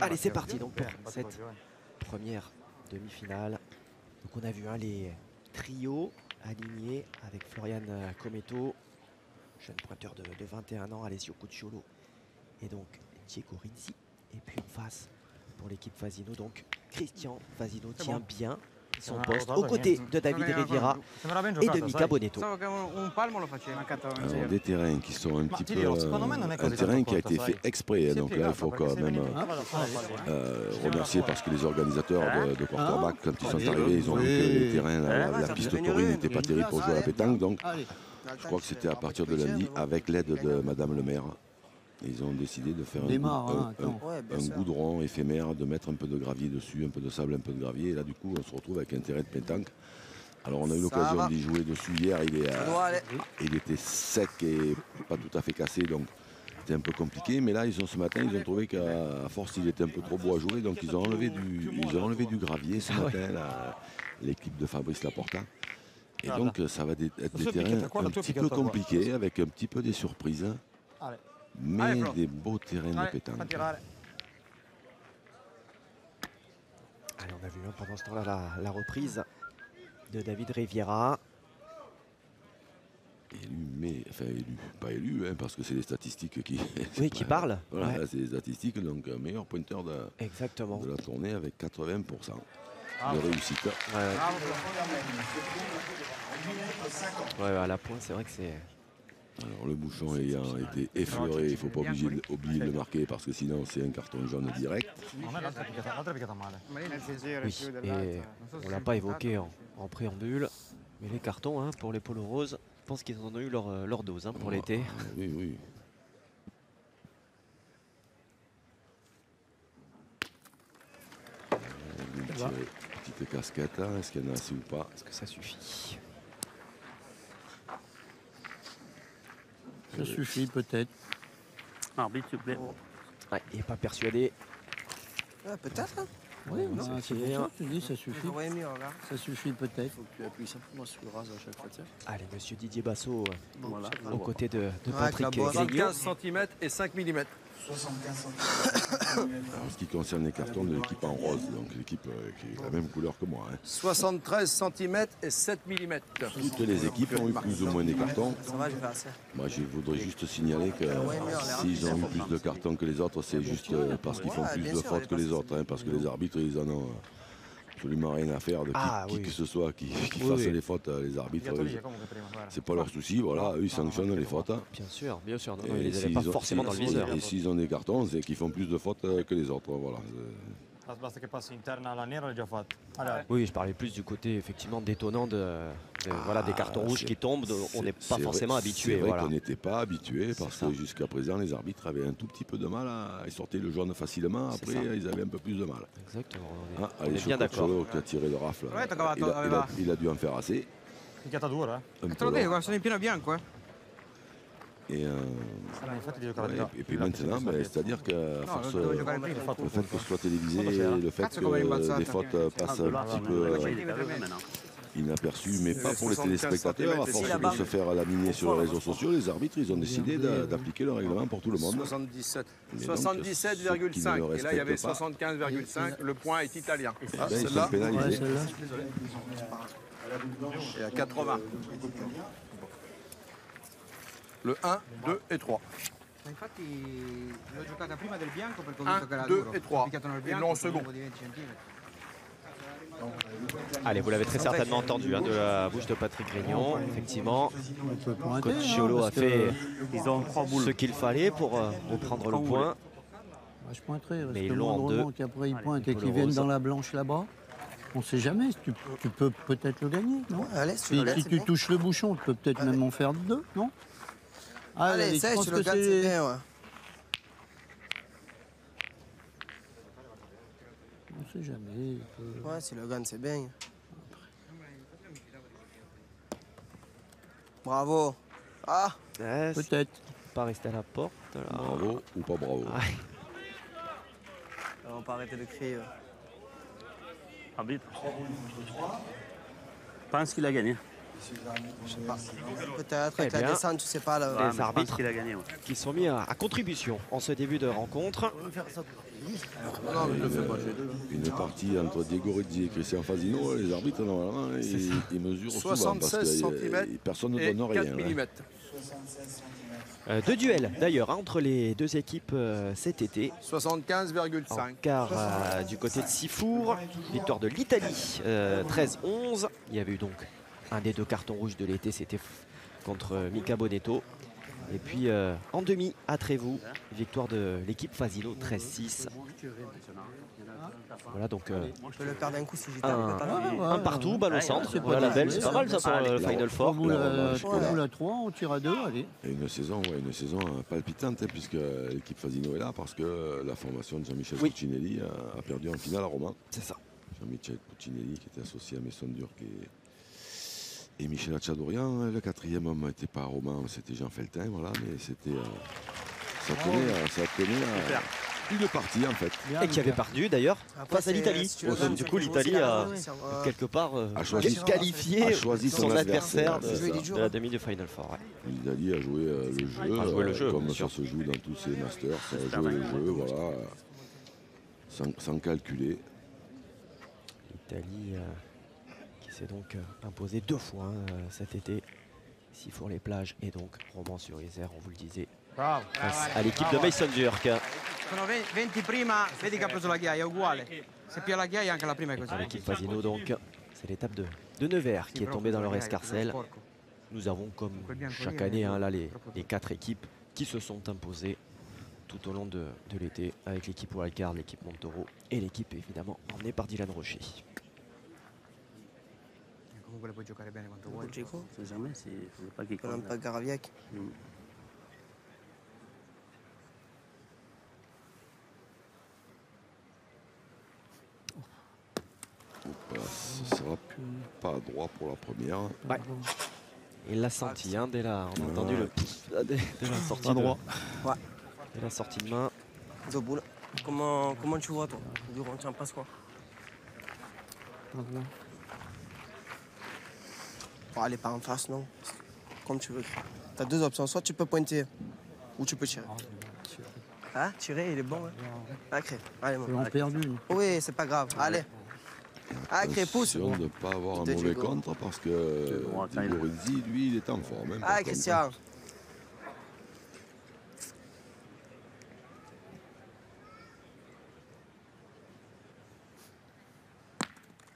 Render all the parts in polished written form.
Allez, c'est parti donc pour cette première demi-finale. Donc on a vu les trios alignés avec Florian Cometto, jeune pointeur de 21 ans, Alessio Cucciolo et donc Diego Rizzi. Et puis en face pour l'équipe Fasino, donc Christian Fasino tient bien son poste aux côtés de David Riviera et de Mika Bonetto. Alors, des terrains qui sont un petit peu un terrain qui a été fait exprès, donc là il faut quand même remercier parce que les organisateurs de quarterback, quand ils sont arrivés, ils ont vu que les terrains, la piste taurine n'était pas terrible pour jouer à la pétanque, donc je crois que c'était à partir de lundi avec l'aide de Madame le maire. Ils ont décidé de faire un goudron éphémère, de mettre un peu de gravier dessus, un peu de sable, un peu de gravier. Et là, du coup, on se retrouve avec un terrain de pétanque. Alors, on a eu l'occasion d'y jouer dessus hier. Il était sec et pas tout à fait cassé, donc c'était un peu compliqué. Mais là, ce matin, ils ont trouvé qu'à force, il était un peu trop beau à jouer. Donc, ils ont enlevé du gravier ce matin, l'équipe de Fabrice Laporta. Et donc, ça va être des terrains un petit peu compliqués, avec un petit peu des surprises. Mais des beaux terrains de pétanque. Allez, on a vu pendant ce temps-là la reprise de David Riviera. Pas élu, hein, parce que c'est les statistiques qui... Oui, qui parlent. Voilà, c'est les statistiques, donc meilleur pointeur de la tournée avec 80% de réussite. Ouais, à la pointe, c'est vrai que c'est... Alors le bouchon ayant été effleuré, il ne faut pas oublier de le marquer parce que sinon c'est un carton jaune direct. Oui, et on ne l'a pas évoqué en préambule, mais les cartons pour les polos roses, je pense qu'ils en ont eu leur dose pour l'été. Oui, oui. Petite casquette, est-ce qu'il y en a assez ou pas? Est-ce que ça suffit? Ça suffit peut-être. Arbitre, s'il vous plaît. Ouais, il n'est pas persuadé. Peut-être. Oui, c'est pour ça que tu dis ça suffit. Ça suffit peut-être. Il faut que tu appuies simplement sur le ras à chaque fois. Allez, monsieur Didier Basso, aux côtés de Patrick Grignon. 75 cm et 5 mm. 75 cm. En ce qui concerne les cartons de l'équipe en rose, donc l'équipe qui est la même couleur que moi. 73 cm et 7 mm. Toutes les équipes ont eu plus ou moins des cartons. Ça va, je vais assez. Moi, je voudrais juste signaler que s'ils ont eu plus de cartons que les autres, c'est juste parce qu'ils font plus de fautes que les autres. Parce que les arbitres, ils en ont absolument rien à faire de qui que ce soit qui fasse les fautes. Les arbitres, c'est pas leur souci. Voilà, eux, ils sanctionnent les fautes. Bien sûr, non, ils les avaient pas forcément dans le viseur. Et s'ils ont des cartons, c'est qu'ils font plus de fautes que les autres. Voilà. Oui, je parlais plus du côté effectivement détonnant des cartons rouges qui tombent. On n'est pas forcément habitué. C'est vrai qu'on n'était pas habitué parce que jusqu'à présent, les arbitres avaient un tout petit peu de mal à sortir le jaune facilement. Après, ils avaient un peu plus de mal. Exactement. On est bien d'accord. Qui a tiré le rafle. Il a dû en faire assez. Et puis maintenant, c'est-à-dire que force, le fait que ce soit télévisé, le fait que des fautes passent un petit peu inaperçues, mais pas pour les téléspectateurs, à force de se faire laminer sur les réseaux sociaux, les arbitres, ils ont décidé d'appliquer le règlement pour tout le monde. 77,5. Et là, il y avait 75,5. Le point est italien. Ils sont pénalisés. Et à 80. Le 1, 2 et 3. 1, 2 et 3. Ils l'ont en second. Allez, vous l'avez très certainement entendu de la bouche de Patrick Grignon. Effectivement, Cucciolo a fait ce qu'il fallait pour reprendre le point. Je pointerai, mais ils l'ont en deux. Qu'après ils pointent et qu'ils viennent dans la blanche là-bas. On ne sait jamais, tu peux peut-être le gagner, non? Allez, si tu touches le bouchon, tu peux peut-être même en faire deux, non? Allez, je pense que c'est bien, ouais. On ne sait jamais. Ouais, si le gagne, c'est bien. Bravo. Ah, peut-être. Pas rester à la porte. Là. Bravo ou pas bravo. On va pas arrêter de crier. Arbitre. Je pense qu'il a gagné. Je sais pas. Peut-être avec la descente, tu sais pas. Les arbitres qui sont mis à contribution en ce début de rencontre. Non, mais je le fais pas chez deux. Une partie entre Diego Rizzi et Christian Fasino, les arbitres, normalement, ils mesurent souvent parce 76 que cm personne ne et donne 4 rien. mm. Deux duels d'ailleurs entre les deux équipes cet été. 75,5. En quart du côté de Sifour, victoire de l'Italie 13-11. Il y avait eu donc un des deux cartons rouges de l'été, c'était contre Mika Bonetto. Et puis en demi à Trévoux, victoire de l'équipe Fasino 13-6. Voilà donc Je peux le perdre d'un coup si j'étais un partout, balle au centre. Voilà la belle, c'est pas mal ça pour le Final Four. Boule à 3, on tire à 2, allez. Et une saison palpitante, hein, puisque l'équipe Fasino est là, parce que la formation de Jean-Michel Puccinelli a perdu en finale à Roma. C'est ça. Jean-Michel Puccinelli qui était associé à Messon Durk et Michel Achadourian. Le quatrième homme n'était pas Romain, c'était Jean Feltin, voilà, mais c'était ça tenait à une partie en fait. Et qui avait perdu d'ailleurs face à l'Italie. Du coup l'Italie a quelque part qualifié son adversaire de la demi du Final Four. L'Italie a joué le jeu, comme ça se joue dans tous ces masters, ça a joué le jeu, voilà, sans calculer. L'Italie qui s'est donc imposée 2 fois cet été. Sifour-les-Plages et donc Romans-sur-Isère, on vous le disait, face à l'équipe de Messon Durk. Sono 20 prima, vedi che ha preso la ghiaia, uguale. Se più la ghiaia anche la prima è così. L'équipe Fasino donc, c'est l'étape de Nevers qui est tombée dans leur escarcelle. Nous avons comme chaque année là, les 4 équipes qui se sont imposées tout au long de l'été avec l'équipe Wildcard, l'équipe Montoro et l'équipe évidemment emmenée par Dylan Rocher. Comunque le puoi giocare bene quanto vuoi. On sait jamais, c'est pas quelque Non, chose. pas Garaviac. Voilà, ce sera pas droit pour la première. Ouais. Il l'a senti, hein, dès là, on a entendu le dès la sortie droit. Ouais. Dès la sortie de main. Deux boules. Comment tu vois toi? Durant, tu en passes quoi? Bon, elle est pas en face, non. Comme tu veux. Tu as 2 options. Soit tu peux pointer ou tu peux tirer. Ah, tirer, il est bon. Hein. Ah, Cré. Allez, Ils ont perdu. oui, c'est pas grave. Allez. Ah, Cré, pousse. Attention de ne pas avoir un mauvais contre parce que Diego Rizzi, lui, il est en forme. Hein, Ah, Christian.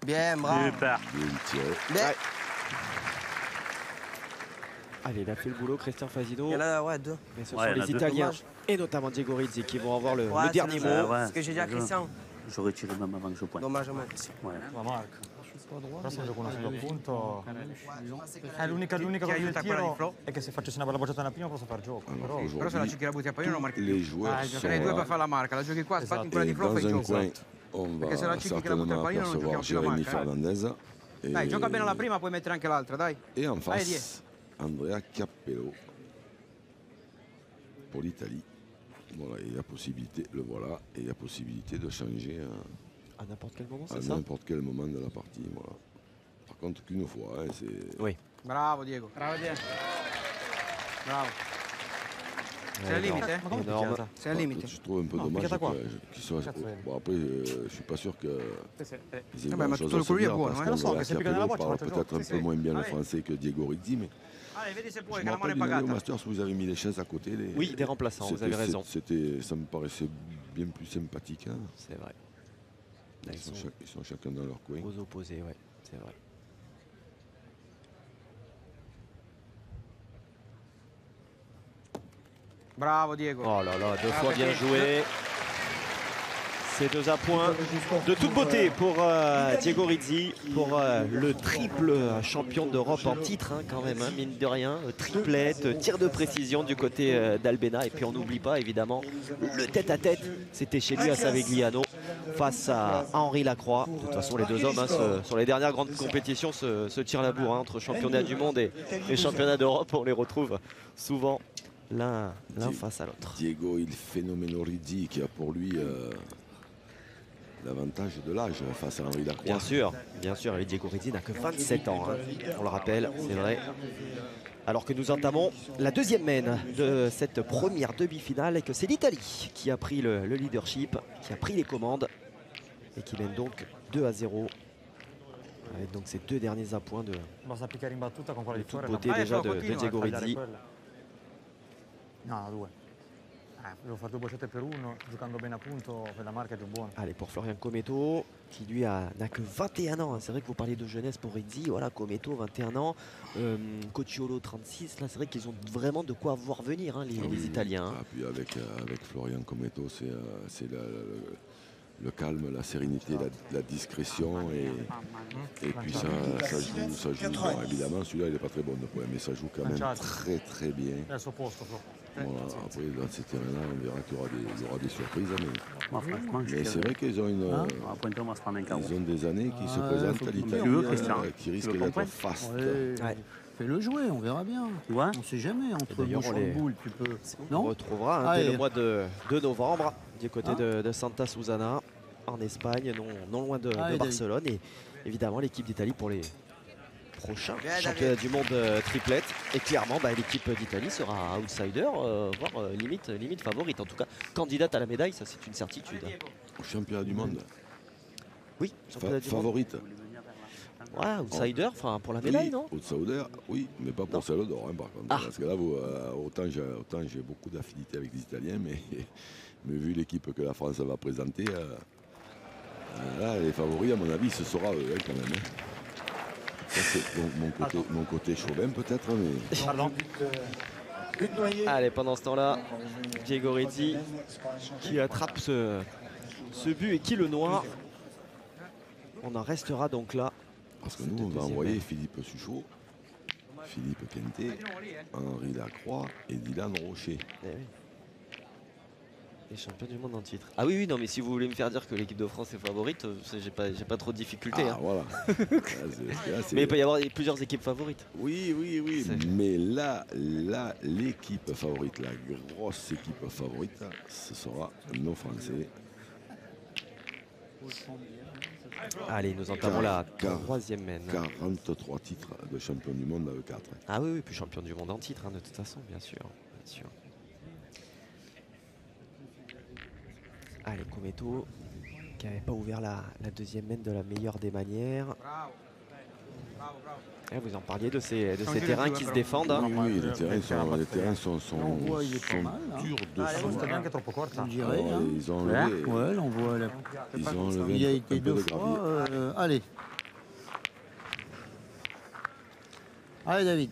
Bien, bravo. Super. Bien tiré. Bien. Allez, il a fait le boulot, Christian Fasino. Il y en a, ouais, 2. Mais ce Ouais, sont il y en a les deux. Italiens Dommage. et notamment Diego Rizzi qui vont avoir le dernier mot. Ouais. Ce que j'ai dit à Christian. J'aurais tiré même avant que je pointe. Dommage à moi, Christian. Ouais. La Marca. Però se gioco una seconda punto l'unica cosa del tiro è che se facessi una bella bocciata nella prima posso far gioco. Alors Però se la giochi la butti a pallino non marchi les più. joueurs sont Giocherei 2 per là. fare la marca, la giochi qua, sbatti in quella Et di flop dans e un gioco. coin, on Perché se la va cicchi che la butti a certainement pallino non apercevoir giochiamo più la Jérémy marca. Fernandez. Dai, gioca bene la prima, puoi mettere anche l'altra, dai. Et en Allez, face, Andrea Cappello pour l'Italie. Voilà, il y a possibilité, le voilà, et il y a possibilité de changer À n'importe quel moment, à c'est ça? n'importe quel moment de la partie. Voilà. Par contre, qu'une fois, hein, c'est. Oui. Bravo Diego. Bravo Diego. Bravo. C'est la limite, hein? Énorme. C'est la limite. Je trouve un peu dommage qu'ils soient. Bon, après, je suis pas sûr qu'ils aient ma grand-chose tutto à il se culo è dire buono, parce eh. que Lo so, Andrea che se piccano nella Cappello boccia parle faccio peut-être un gioco. peu Sì, moins bien le sì. français que Diego Rizzi, mais Allez, vedi se puoi, je che me la mano rappelle è d'une année au pagata. Masters où vous avez mis les chaises à côté. Oui, des remplaçants, vous avez raison. Ça me paraissait bien plus sympathique. Hein. C'est vrai. Là, Ils sont chacun dans leur coin. aux opposés, ouais, c'est vrai. Bravo Diego. Oh là là, 2 fois bien joué. Ces 2 à points de toute beauté pour Diego Rizzi, pour le triple champion d'Europe en titre, hein, quand même, hein, mine de rien. Triplette, tir de précision du côté d'Albena. Et puis on n'oublie pas, évidemment, le tête-à-tête, c'était chez lui à Savegliano face à Henri Lacroix. De toute façon, les 2 hommes, hein, sur les dernières grandes compétitions, se tirent la bourre, hein, entre championnat du monde et championnat d'Europe. On les retrouve souvent l'un face à l'autre. Diego il Fenomeno Rizzi qui a pour lui l'avantage de l'âge face à Henri Lacroix. Bien sûr, et Diego Rizzi n'a que 27 ans, hein. On le rappelle, c'est vrai. Alors que nous entamons la deuxième main de cette première demi-finale et que c'est l'Italie qui a pris le leadership, qui a pris les commandes et qui mène donc 2-0 avec donc ces deux derniers appoints de toute beauté déjà de Diego Rizzi. Devo fare 2 bocciate per uno, giocando bene a punto per la marca è più buono. Allez, pour Florian Cometto, qui lui n'a que 21 ans. C'est vrai que vous parliez de jeunesse pour Rizzi. Voilà, Cometto, 21 ans. Cocciolo, 36. Là, c'est vrai qu'ils ont vraiment de quoi voir venir, hein, les Italiens. Hein. Ah, puis avec Florian Cometto, c'est le calme, la sérénité, la discrétion. Et puis ça joue. Bon, évidemment, celui-là, il n'est pas très bon de point, mais ça joue quand même très très bien. Voilà, après, dans ces terrains-là, on verra qu'il y aura des surprises. Mais c'est vrai qu'ils ont, ils ont des années qui se présentent à l'Italie, qui risquent d'être fastes. Fais-le jouer, on verra bien. On ne sait jamais, entre bouchons de boule, tu peux... On retrouvera dès le mois de novembre, du côté de Santa Susana, en Espagne, non loin de Barcelone. Et évidemment, l'équipe d'Italie pour les prochains championnats du monde triplette. Et clairement, l'équipe d'Italie sera outsider, voire limite favorite. En tout cas, candidate à la médaille, ça c'est une certitude. Au championnat du monde. Oui, favorite. Ouais, outsider, pour la médaille, non? Outsider, oui, mais pas pour celle d'or, hein, par contre. Parce que là, autant j'ai beaucoup d'affinités avec les Italiens, mais vu l'équipe que la France va présenter, là, les favoris, à mon avis, ce sera eux, hein, quand même. Hein. Ça, c'est mon côté chauvin, peut-être, mais... Pardon. Allez, pendant ce temps-là, Diego Rizzi qui attrape ce but et qui le noie. On en restera donc là. Parce que nous, on va envoyer Philippe Suchot, Philippe Quintet, Henri Lacroix et Dylan Rocher. Les champions du monde en titre. Ah oui, non, mais si vous voulez me faire dire que l'équipe de France est favorite, j'ai pas trop de difficultés. Ah, voilà. Mais il peut y avoir plusieurs équipes favorites. Oui. Mais là, l'équipe favorite, la grosse équipe favorite, ce sera nos Français. Allez, nous entamons la troisième main. 43 titres de champion du monde à E4. Ah oui, puis champion du monde en titre, hein, de toute façon, bien sûr. Allez, Cometto, qui n'avait pas ouvert la deuxième main de la meilleure des manières. Vous en parliez de ces terrains qui se défendent. Hein. Oui, les terrains sont durs de on dirait. Ils ont enlevé. Ouais, l'envoi. Ils ont enlevé. Il y a été 2 fois. Allez. Allez, David.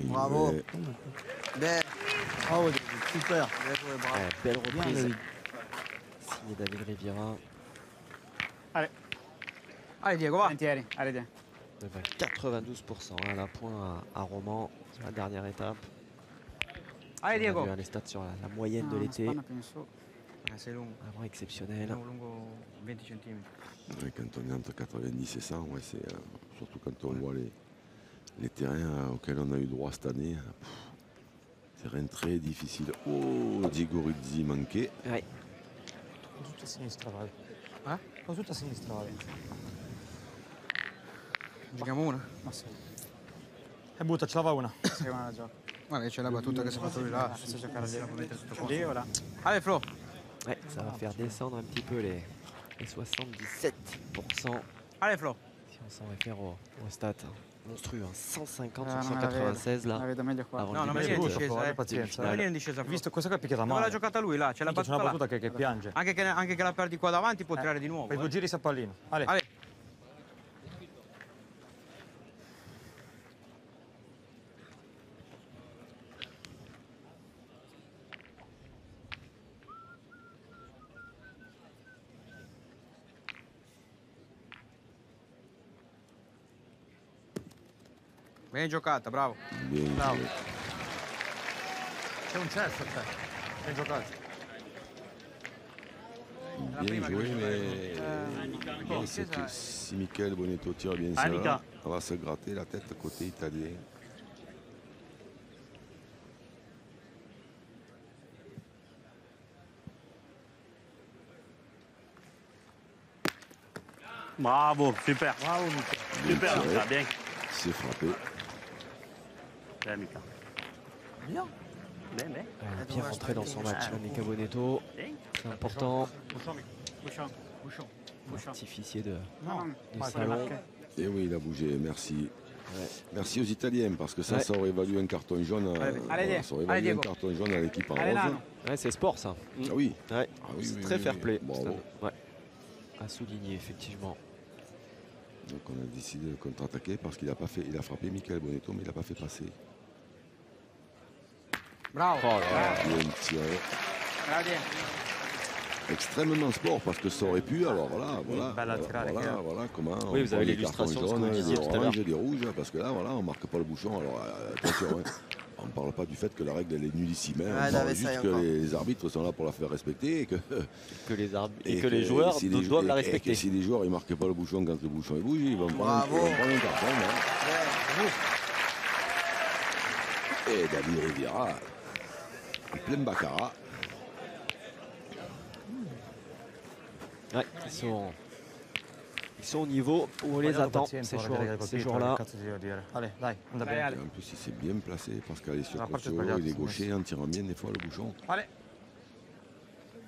Bravo. Bravo, David. Super. Belle reprise. Signé David Riviera. Allez Diego, va. Allez. 92% à la point à Roman sur la dernière étape. Allez Diego. On a vu les stats sur la moyenne de l'été. C'est long. Vraiment exceptionnel. Lungo 20 cm. Quand on est entre 90 et 100, c'est surtout quand on voit les terrains auxquels on a eu droit cette année. Terrain très difficile. Oh, Diego Rizzi manqué. Ouais. Tutto a sinistra, vale. Tutto a sinistra, vale. Giochiamo una? Ma sì. E buttacela, va una. Guarda che c'è la battuta che si è fatto lui là. Se giocare lì, voilà. Allez Flo. Ouais, ça va faire descendre un petit peu les 77%. Allez Flo. Si on s'en réfère au stats monstrueux, 150 sur 196 là. No, non viene in discesa, pazienza. non viene in discesa. Visto questa qua è picchiata Ma male. l'ha giocata lui là, c'è la C'è una battuta battuta che piange. Anche che la perdi qua davanti può tirare di nuovo. Fai 2 giri si a pallino. Allez. Ben giocata, bravo. Bravo. C'è un cesso, ben giocato. Bien joué, mais si Michael Bonetto tire bien ça, on va se gratter la tête côté italien. Bravo, super. Bravo, Mika. Super, Mika, bien. C'est frappé. Bien, Mika. Bien. Bien, bien. Bien rentré dans son match, Mika Bonetto. C'est important. Artificier de salon. Et oui, il a bougé, merci. Ouais. Merci aux Italiens, parce que ça aurait valu un carton jaune. Ça aurait valu un carton jaune à l'équipe en rose. Ouais, c'est sport ça. Ah oui. Ouais. Ah oui, C'est oui, très oui, fair oui. play. Bravo. Ouais. À souligner effectivement. Donc on a décidé de contre-attaquer parce qu'il a frappé Michael Bonetto, mais il n'a pas fait passer. Bravo. Bien tiré. Extrêmement sport parce que ça aurait pu, alors voilà comment oui, vous avez les l'illustration cartons de ce que vous jaunes, disiez des tout à l'heure. oranges et des rouges, parce que là voilà, on marque pas le bouchon. Alors attention, hein, on ne parle pas du fait que la règle elle est nullissime, hein, on parle juste que les arbitres sont là pour la faire respecter et que les joueurs doivent la respecter. Et si les joueurs ils marquent pas le bouchon quand le bouchon est bouge, ils vont prendre un carton. Hein. Et David Riviera, en plein baccarat. Ouais, ils sont au niveau où on les attend ces jours-là. Allez, dai, anda Et bene. en plus, il s'est bien placé parce qu'Alessio Coccio, il est gaucher en tirant bien des fois le bouchon. Allez.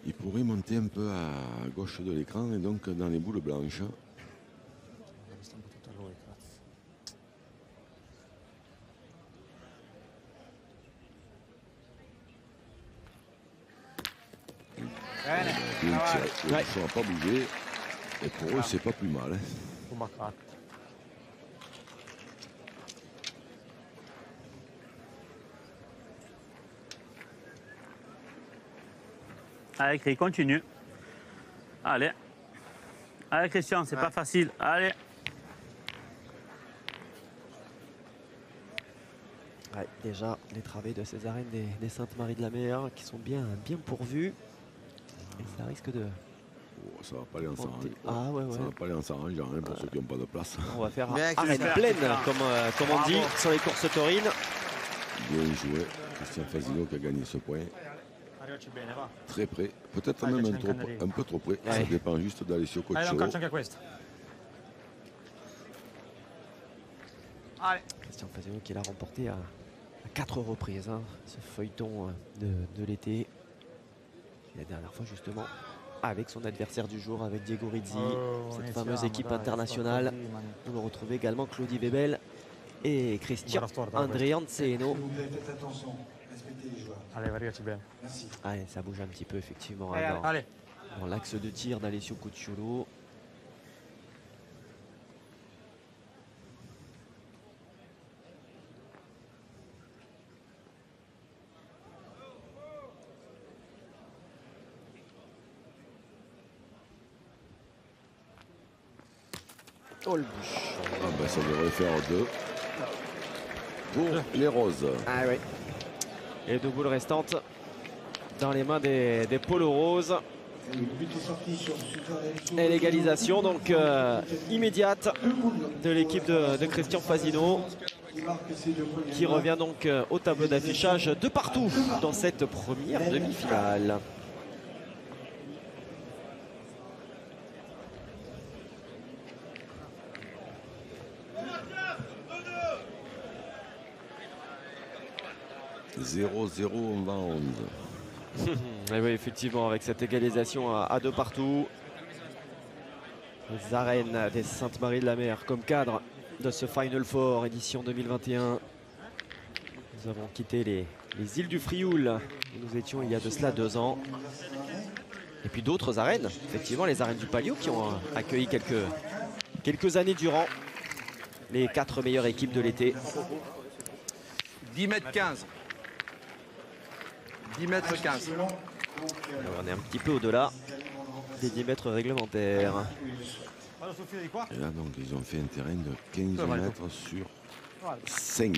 Il pourrait monter un peu à gauche de l'écran et donc dans les boules blanches. Bien tiré. Le bouchon n'a pas bougé. Et pour eux, c'est pas plus mal. Hein. Allez, Chris, continue. Allez. Allez, Christian, c'est pas facile. Allez. Ouais, déjà, les travées de ces arènes des Saintes-Maries de la Mer qui sont bien pourvues. Et ça risque de... Oh, ça va pas aller en s'arrangeant. Ah ouais. Ça va pas aller en s'arrangeant hein, pour ceux qui n'ont pas de place. On va faire Bien, arène pleine, comme on dit, sur les courses taurines. Bien joué. Christian Fasino qui a gagné ce point. Arrivaci bene, va. Très près. Peut-être même un peu trop près. Ça dépend juste d'Alessio Allez, Coccio. non calcio anche questa. Allez. Christian Fasino qui l'a remporté à 4 reprises, hein, ce feuilleton de l'été. Et la dernière fois justement avec son adversaire du jour, avec Diego Rizzi, cette fameuse équipe internationale. On va retrouver également Claudie Webel et Christian Andrianzeno. Allez, arrivaci bene. Allez, ça bouge un petit peu effectivement Allez. dans l'axe de tir d'Alessio Cocciolo. Oh le bouche. Ah ben, ça devrait faire 2 pour les roses. Ah oui. Et 2 boules restantes dans les mains des polos roses. Et l'égalisation donc immédiate de l'équipe de Christian Fasino qui revient donc au tableau d'affichage de partout dans cette première demi-finale. « 0-0, on va en 11. » Et oui, effectivement, avec cette égalisation à 2 partout. Les arènes des Saintes-Maries de la Mer comme cadre de ce Final Four édition 2021. Nous avons quitté les îles du Frioul où nous étions il y a de cela 2 ans. Et puis d'autres arènes, effectivement les arènes du Palio qui ont accueilli quelques années durant les 4 meilleures équipes de l'été. 10 mètres 15. 10 mètres 15. Alors, on est un petit peu au-delà des 10 mètres réglementaires. Et là, donc, ils ont fait un terrain de 15 mètres sur 5.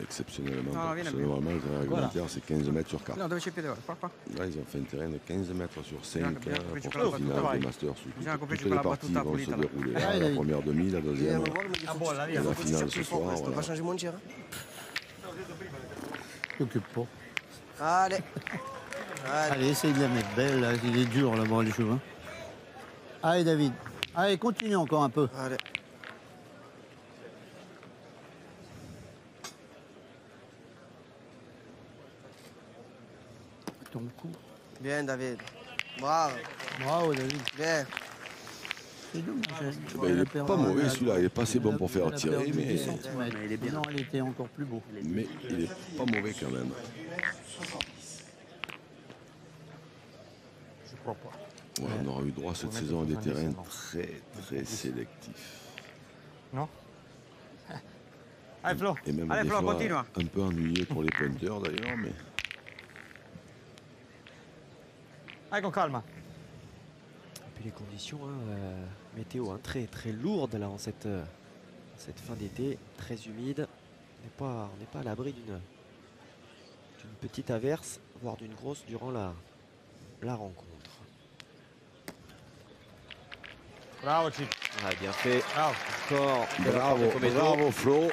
Exceptionnellement. Parce que normalement, le terrain réglementaire, c'est 15 mètres sur 4. Là, ils ont fait un terrain de 15 mètres sur 5 pour la finale des Masters. Toutes les parties vont se dérouler. Là, la première demi, la deuxième. Et la finale ce soir. Je peux pas changer mon tir. T'occupe pas. Allez. Allez, essaye de la mettre belle, là. Il est dur là-bas le jeu. Hein. Allez David. Allez, continue encore un peu. Allez. Ton coup. Bien, David. Bravo. Bravo, David. Bien. C'est dommage. Il n'est pas mauvais celui-là, il est pas assez bon pour faire tirer, mais il est bien. Non, il était encore plus beau. il est pas mauvais quand même. Je crois pas. Ouais, on aura eu droit cette saison à des terrains très sélectifs. Non? Allez, Flo. Et même Allez, des Flo, fois continue. un peu ennuyé pour les pointeurs d'ailleurs, mais Allez, con calme. Et puis les conditions météo très lourdes là en cette fin d'été, très humide. On n'est pas à l'abri d'une petite averse, voire d'une grosse durant la rencontre. Bravo, Chip. Ah, bien fait. Bravo. Encore. bravo Flo.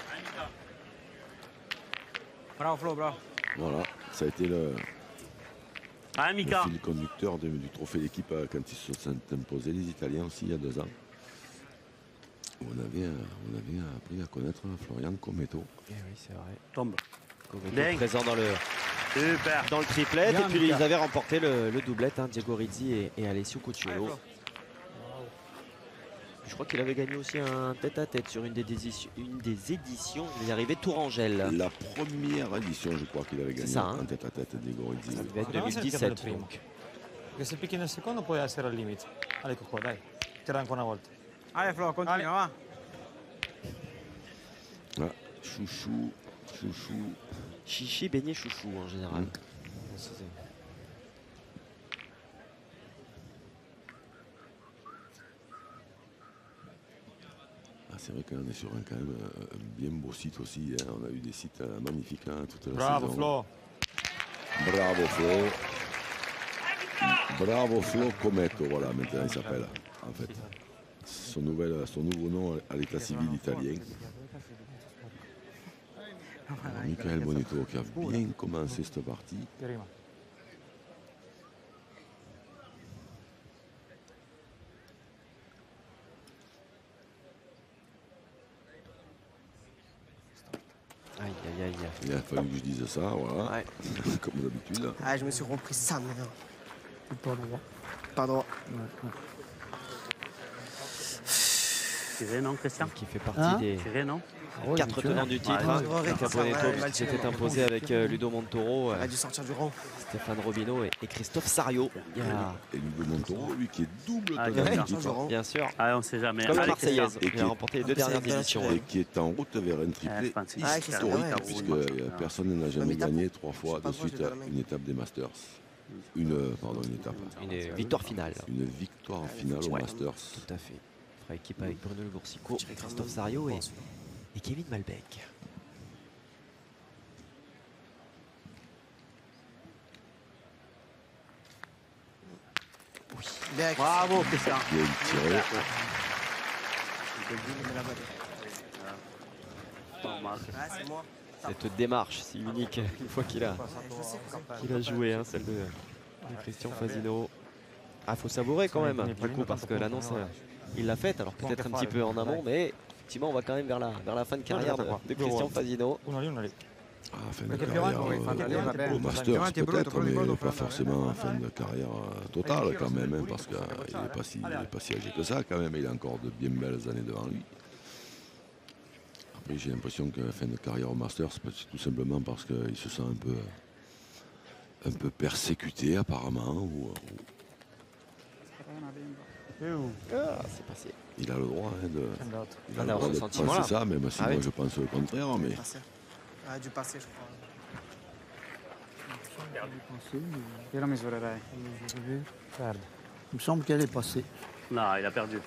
Bravo, Flo, bravo. Voilà, ça a été le Mika. fil conducteur du trophée d'équipe quand ils se sont imposés, les Italiens aussi, il y a 2 ans. On avait appris à connaître Florian Cometto. Eh oui, c'est vrai. Tombe. Cometto Dingue. présent dans le Super. triplet. Bien, Et puis Mika. ils avaient remporté le doublette, Diego Rizzi et Alessio Cucciolo. Je crois qu'il avait gagné aussi un tête-à-tête sur une des éditions. Il est arrivé Tourangelle. La première édition, je crois qu'il avait gagné ça, hein. en tête-à-tête di Gorizzi. Ça devait être Poteva essere il 2017. primo. Donc. Perché se picchi nel secondo puoi essere al limite. Allez, qua, dai. Tira ancora una volta. Allez, Flo, continue, va. Ah, chouchou. Chichi, beignet, chouchou en général. Ça, c'est- C'est vrai qu'on est sur quand même un bien beau site aussi. Hein. On a eu des sites magnifiques toute la Bravo, saison. Flo. Bravo Flo. Bravo Flo Cometto, voilà, maintenant il s'appelle. En fait, son nouveau nom à l'état civil italien. Alors, Michael Bonetto qui a bien commencé cette partie. Prima. Aïe, aïe, aïe. Il a fallu que je dise ça, voilà, Ouais. comme d'habitude. Ah, je me suis repris sa mère. Pas droit. Pas droit. Tiré, non, Christian? Qui fait partie Hein des Tiré, non? 4 tenants du titre. Ouais, Caponetto qui s'était imposé avec Ludo Montoro, Il a dû sortir du rang. Stéphane Robino et Christophe Sario. Il y a, Et Ludo Montoro, lui qui est double Ah, tenant bien du sûr. titre bien sûr, Ah, on sait jamais. comme la Allez, Marseillaise. Et Il qui a est- remporté les 2 Ah, dernières c'est éditions. bien. et qui est en route vers un triplé Ah, c'est Ah, historique, ouais, puisque ouais. personne n'a jamais Mais t'as- gagné 3 fois c'est pas de moi, suite j'ai pas la main. une étape des Masters. Une étape. Une victoire finale. Une victoire finale au Ouais. Masters. Tout à fait. Il fera équipe avec Bruno Le Boursico, Christophe Sario et Kevin Malbec. Bien. Bravo, Christian. Bien tiré. Normal. Ah, c'est moi. Cette démarche si unique, une fois qu'il a joué, hein, celle de Christian Fasino. Ah, faut savourer quand même, du coup, parce que l'annonce, il l'a faite, alors peut-être un petit peu en amont, mais effectivement, on va quand même vers la fin de carrière de Christian Fasino. Una lì. Ah, fin de Perché più carrière avanti va bene. au Masters Davanti è brutto, peut-être, però di mais quello pas fa andare. forcément fin de carrière totale quand même, hein, parce qu'il n'est pas si âgé que ça quand même, il a encore de bien belles années devant lui. Après j'ai l'impression que fin de carrière au Masters, c'est tout simplement parce qu'il se sent un peu persécuté apparemment, ou Ah, c'est passé. il a le droit hein, de, il a le d'avoir droit ce de sentiment-là. penser ça, même si Ah moi oui. je pense le contraire, mais Ah, du passé, je crois. Io la misurerei. Il me semble qu'elle est passée. Non, il a perdu.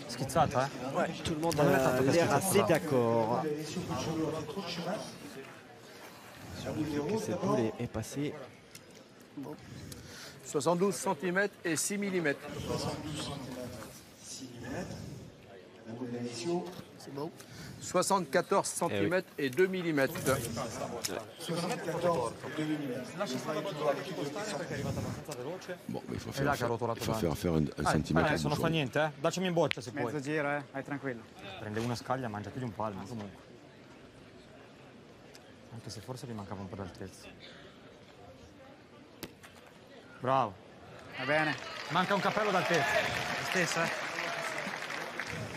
Schizzata, Ouais, tout le monde a l'air assez d'accord. Sur le fait que cette boule est passée. 72 cm et 6 mm. C'est beau. 74 cm et 2 mm. Bon, mais il faut faire un centimètre. Non fa niente, eh? Daccimi in boccia se puoi. Mezzo giro, vai tranquillo. Prende una scaglia, mangiati un palmo comunque. Anche se forse gli mancava un po' d'altezza. Bravo. Va bene. Manca un cappello d'altezza. La stessa?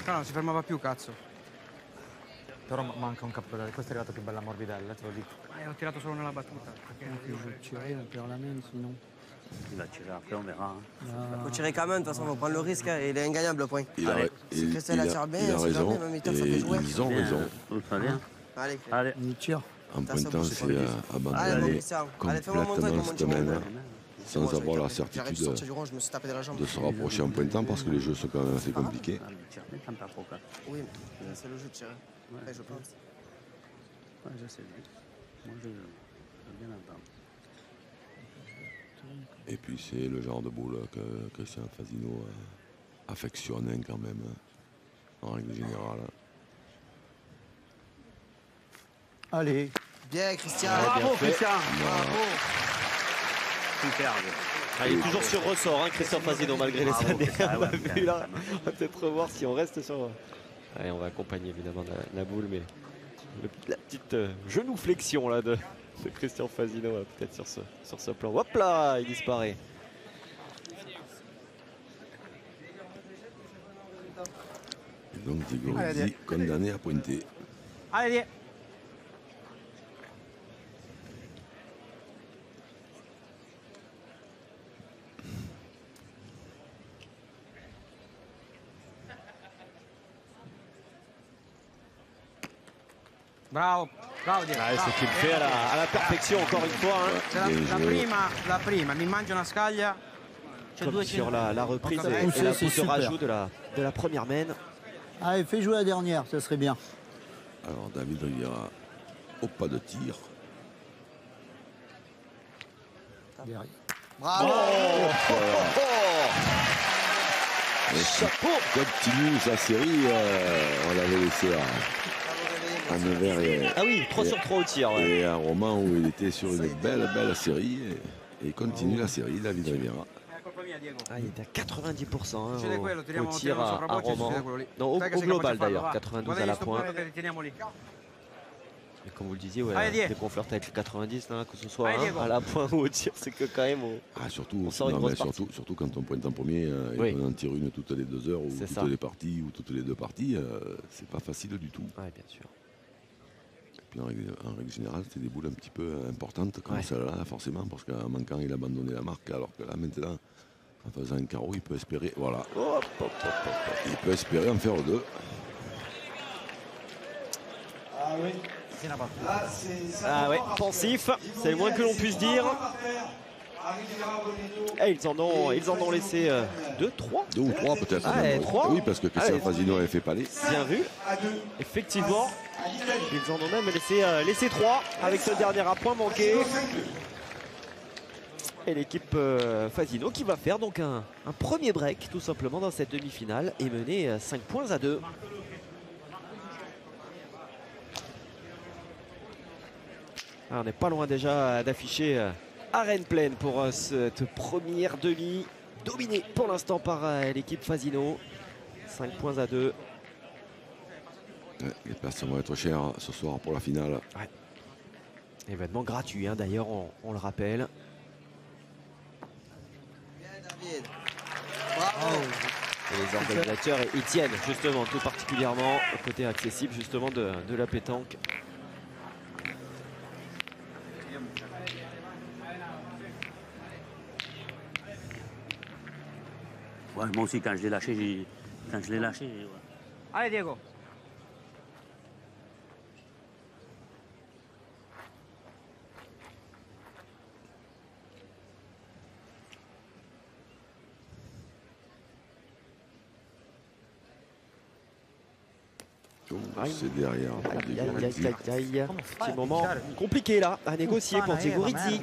No, non si fermava più, cazzo. Però manca un cappello d'altezza. Questa è arrivata più bella morbidella, te lo dico. Ho tirato solo nella battuta. On perd la main sinon. Il va tirer après, on verra. Il faut tirer quand même, de toute façon, il faut prendre le risque et il est ingagnable le point. Il a raison et ils ont raison. Tout va bien. Allez, Allez. Il tire. En pointant, c'est allez, mon abandonner Christian. Allez, fais-moi mon truc, complètement mon cette petit semaine moment. sans avoir la certitude J'arrive sortir du rond, je me suis tapé dans la jambe. de se rapprocher en pointant parce que les jeux sont quand même assez compliqués. Ah, le tir, mais t'en perds trop, quoi. Oui, mais c'est le jeu de tirer. Ouais, je pense. Ouais, je sais. Moi, je veux bien entendre. Et puis c'est le genre de boule que Christian Fasino affectionne quand même, en règle générale. Allez. Bien, Christian. Bravo, Christian. Bravo. Super. Ah, il est toujours sur ressort, hein, Christian Fasino, malgré les années. On va vu, là. On va peut-être revoir si on reste sur. Allez, on va accompagner évidemment la boule, mais la petite genuflexion là de Christian Fasino, peut-être sur ce plan. Hop là, il disparaît. Et donc Diego dit condamné à pointer. Allez, viens. Bravo, bravo Diego. Ah, ce qu'il fait à la perfection encore une fois. Hein. C'est la prima, mi mangio una scaglia. Comme sur la reprise et la pousse rajout de la première main. Allez, fais jouer la dernière, ça serait bien. Alors David Riviera au pas de tir. Bravo. Chapeau. Continue sa série, on l'avait laissé à Nevers et, ah oui, 3 sur 3 au tir. Ouais. Et un roman où il était sur une belle série et continue la série, David Riviera. Ah, il était à 90% hein, au tir à Roman. Non, au global d'ailleurs, 92 à la pointe. Et comme vous le disiez, ouais, dès qu'on flirte avec les 90, hein, que ce soit à la pointe ou au tir, c'est que quand même surtout quand on pointe en premier et qu'on en tire une toutes les 2 heures ou toutes les parties ou toutes les 2 parties, c'est pas facile du tout. Ouais, bien sûr. Et puis en règle générale, c'est des boules un petit peu importantes comme celle-là, forcément, parce qu'en manquant, il a abandonné la marque, alors que là maintenant, en faisant un carreau, il peut espérer, voilà. Il peut espérer en faire 2. Ah oui. Ah ouais, pensif, c'est le moins que l'on puisse dire. Et ils en ont laissé 2, 3. 2 ou 3 peut-être. Ah, 3. Oui, parce que Christian Fasino avait fait palais. Bien vu. Effectivement, ils en ont même laissé 3 avec ce dernier appoint manqué. Et l'équipe Fasino qui va faire donc un premier break tout simplement dans cette demi-finale et mener 5-2. Ah, on n'est pas loin déjà d'afficher arène pleine pour cette première demi, dominée pour l'instant par l'équipe Fasino. 5-2. Les places vont être chères ce soir pour la finale. Ouais. Événement gratuit, hein, d'ailleurs, on le rappelle. Bien, David. Bravo. Et les organisateurs y tiennent justement tout particulièrement au côté accessible justement de la pétanque. Ouais, moi aussi, quand je l'ai lâché, ouais. Allez Diego. C'est derrière. Petit moment compliqué là à négocier pour Diego Rizzi.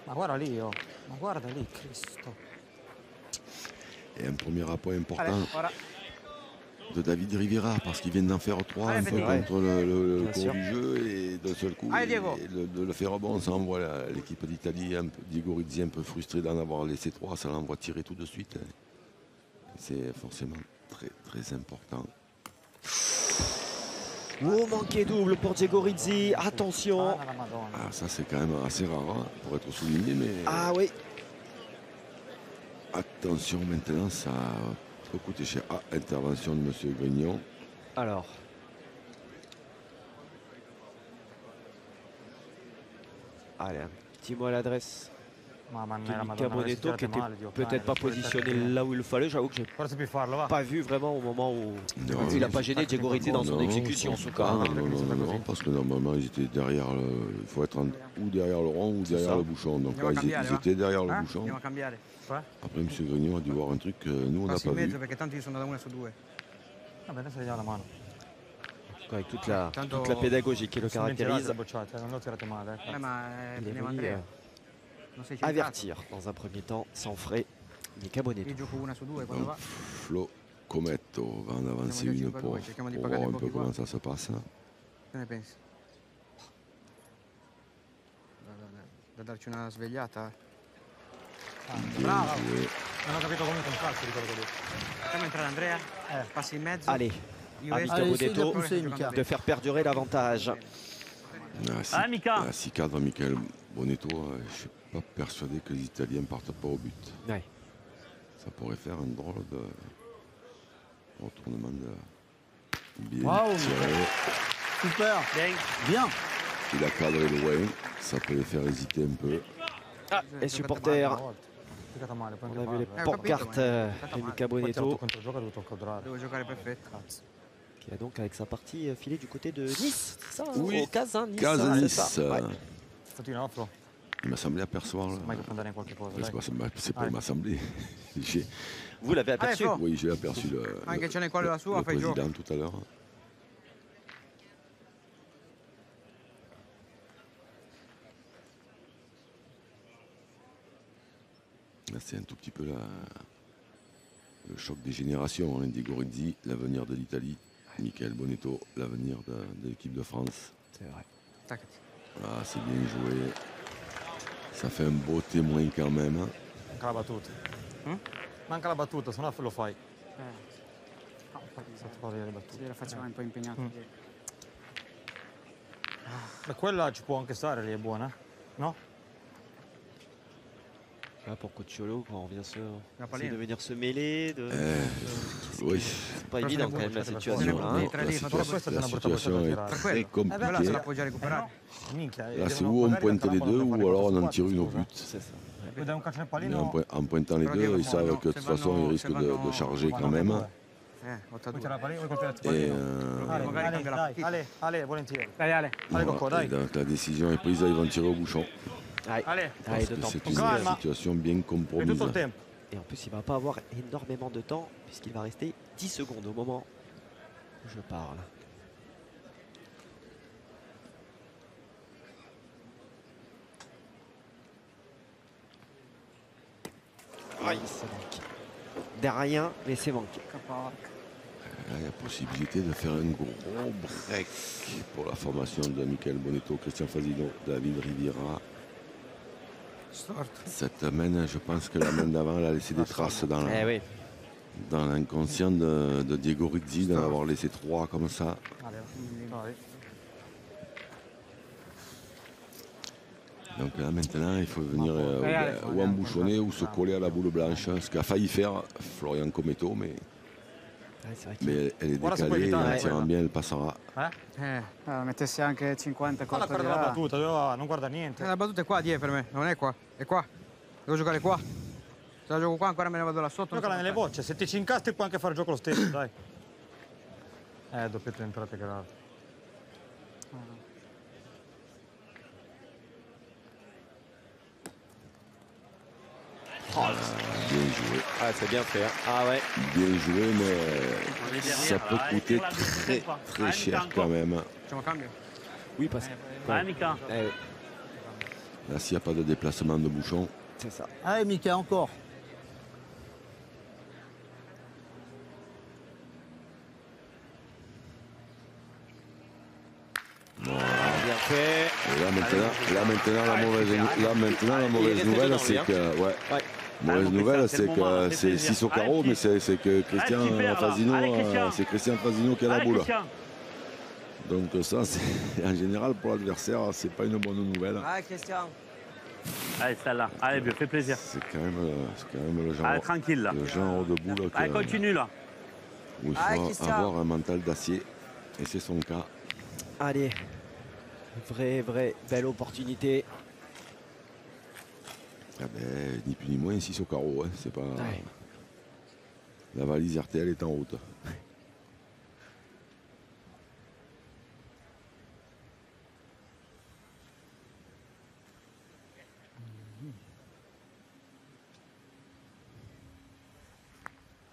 Ma guarda lì, oh. Ma guarda lì, Cristo. Et un premier appoint important David Rivera, parce qu'il vient d'en faire 3 un peu contre le cours du jeu, et d'un seul coup, de le faire bon, ça envoie l'équipe d'Italie, Diego Rizzi un peu frustré d'en avoir laissé 3, ça l'envoie tirer tout de suite. C'est forcément très très important. Oh, manqué double pour Diego Rizzi, attention. Ah, ça c'est quand même assez rare hein, pour être souligné, mais... Ah oui. Attention maintenant, ça peut coûter cher. Ah, intervention de M. Grignon. Alors. Allez, un petit mot à l'adresse. Mika Bonetto qui était peut-être pas positionné là où il le fallait. J'avoue que j'ai pas vu vraiment au moment où il n'a pas gêné Diego Rizzi dans son exécution en tout cas. Non, parce que normalement ils étaient derrière le... Il faut être ou derrière le rond ou derrière le bouchon. Donc là ils étaient derrière le bouchon. Après M. Grignon a dû voir un truc que nous on n'a pas vu. Avec toute la pédagogie qui le caractérise. Avertir dans un premier temps, sans frais, Mika Bonetto. Flo Cometto va en avancer une pour voir un peu comment ça se passe. Da darci una svegliata. Bravo! Non ho capito comunque un calcio di quello che ho detto. Facciamo entrare Andrea? Passi in mezzo. Allez, à Mika Bonetto de faire perdurer l'avantage. À 6 cadres, Michael Bonetto, je ne suis pas persuadé que les Italiens ne partent pas au but. Ouais. Ça pourrait faire un drôle de retournement de bien tiré. Super. Bien. Il a cadré loin, ça peut les faire hésiter un peu. Ah, les supporters. On a vu les pancartes de Mika Bonetto. Qui a donc avec sa partie filé du côté de Nice. Ça, oui, au Casin Nice. Nice. Ouais. Il m'a semblé apercevoir. C'est pas il m'a semblé. Vous l'avez aperçu? Oui, j'ai aperçu le président tout à l'heure. Là, c'est un tout petit peu le choc des générations. Hein. Diego Rizzi, l'avenir de l'Italie. Michael Bonetto, l'avenir de l'équipe de France. C'est vrai. Ah, c'est bien joué. Ça fait un beau témoin quand même. Manca la battuta. Manca la battuta, se no lo fai. Sì, la faceva un po' impegnata. Ma quella ci può anche stare, lì è buona, no? Là, pour Cocciolo, quand on vient de venir se mêler. Oui. C'est pas évident quand même la situation. Hein. La situation est très compliquée. Là, c'est où on pointe les deux ou alors on en tire une au but. C'est ça. Mais en pointant les deux, ils savent que de toute façon, ils risquent de charger quand même. Et donc la décision est prise, ils vont tirer au bouchon. C'est une situation bien compromise. Et en plus, il ne va pas avoir énormément de temps puisqu'il va rester 10 secondes au moment où je parle. Oui, c'est manqué. Derrière, mais c'est manqué. Là, il y a possibilité de faire un gros break pour la formation de Michael Bonetto, Christian Fasino, David Rivera. Cette main, je pense que la main d'avant, elle a laissé des traces dans l'inconscient de Diego Rizzi, d'en avoir laissé 3 comme ça. Donc là maintenant, il faut venir ou embouchonner ou se coller à la boule blanche, ce qu'a failli faire Florian Cometto, mais elle est décalée, en tirant bien, elle passera. Mettessi anche 50 corta di là. La battuta, non guarda niente. La battuta è qua dietro per me, non è qua, è qua. Devo giocare qua. Se la gioco qua ancora me ne vado là sotto. Giocala nelle bocce, se ti ci incastri puoi anche fare gioco lo stesso, dai. Doppietto entrate grave. Bien joué. Ah, c'est bien fait. Hein. Ah ouais. Bien joué, mais ça peut coûter très cher quand même. Oui, parce que... Là, s'il n'y a pas de déplacement de bouchon. C'est ça. Allez, Mika, encore. fait. Et là maintenant, la mauvaise nouvelle, c'est que... Ouais. Mauvaise nouvelle, c'est que c'est 6 au carreau, mais c'est que Christian Fazino qui a la boule. Donc ça, en général, pour l'adversaire, c'est pas une bonne nouvelle. Ah, Christian. Allez, celle-là. Allez, bien, fais plaisir. C'est quand même le genre, allez, tranquille, là. Le genre de boule allez, continue, là. Où il faut avoir un mental d'acier. Et c'est son cas. Allez, vraie belle opportunité. Ah ben, ni plus ni moins, 6 au carreau. Hein. C'est pas... Ouais. La valise RTL est en route.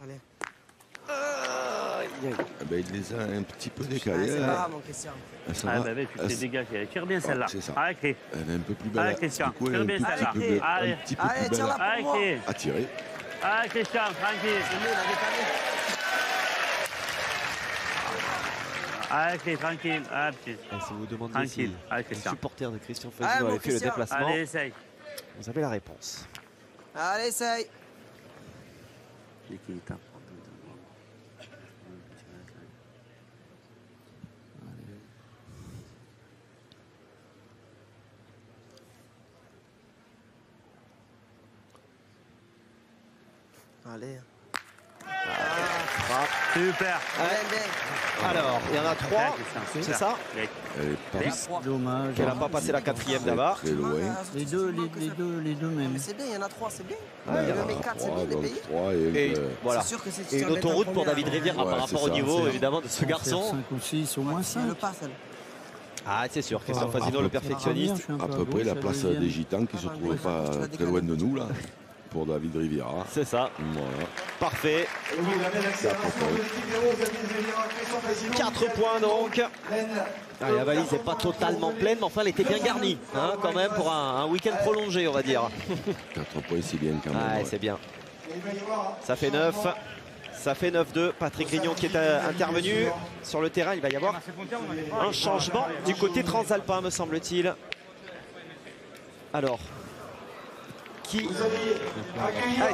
Allez. Ah ben, il les a un petit peu décalés. C'est pas grave, mon Christian. Bébé, tu t'es dégagé. Tire bien celle-là. C'est ça. Allez, Cré. Elle est un peu plus belle. Allez, Christian. Tire bien celle-là. Un petit peu plus belle à tirer. Allez, Christian, tranquille. Allez, Cré, tranquille. Ah, petit. Si vous demandez si les supporters de Christian Fazino avaient fait le déplacement, allez, essaye. Vous avez la réponse. Allez, essaye. Allez. Super. Alors, il y en a 3, c'est ça? Dommage. Elle n'a pas passé la 4e là-bas. Les deux mêmes. C'est bien, il y en a 3, c'est bien. Il y en avait 4, c'est bien, les pays. Et voilà. Et une autoroute pour David Rivière par rapport au niveau, évidemment, de ce garçon. 5 ou 6, au moins 5. Ah, c'est sûr, Christian Fazino, le perfectionniste. À peu près la place des Gitans qui ne se trouvaient pas très loin de nous, là. Pour David Riviera. C'est ça. Voilà. Parfait. 4 points donc. Ah, la valise n'est pas totalement pleine, mais enfin elle était bien garnie, hein, quand même, pour un week-end prolongé, on va dire. 4 points, c'est bien quand même. Ah, ouais. C'est bien. Ça fait 9. Ça fait 9-2. Patrick Grignon qui est intervenu sur le terrain. Il va y avoir un changement du côté transalpin, me semble-t-il. Alors.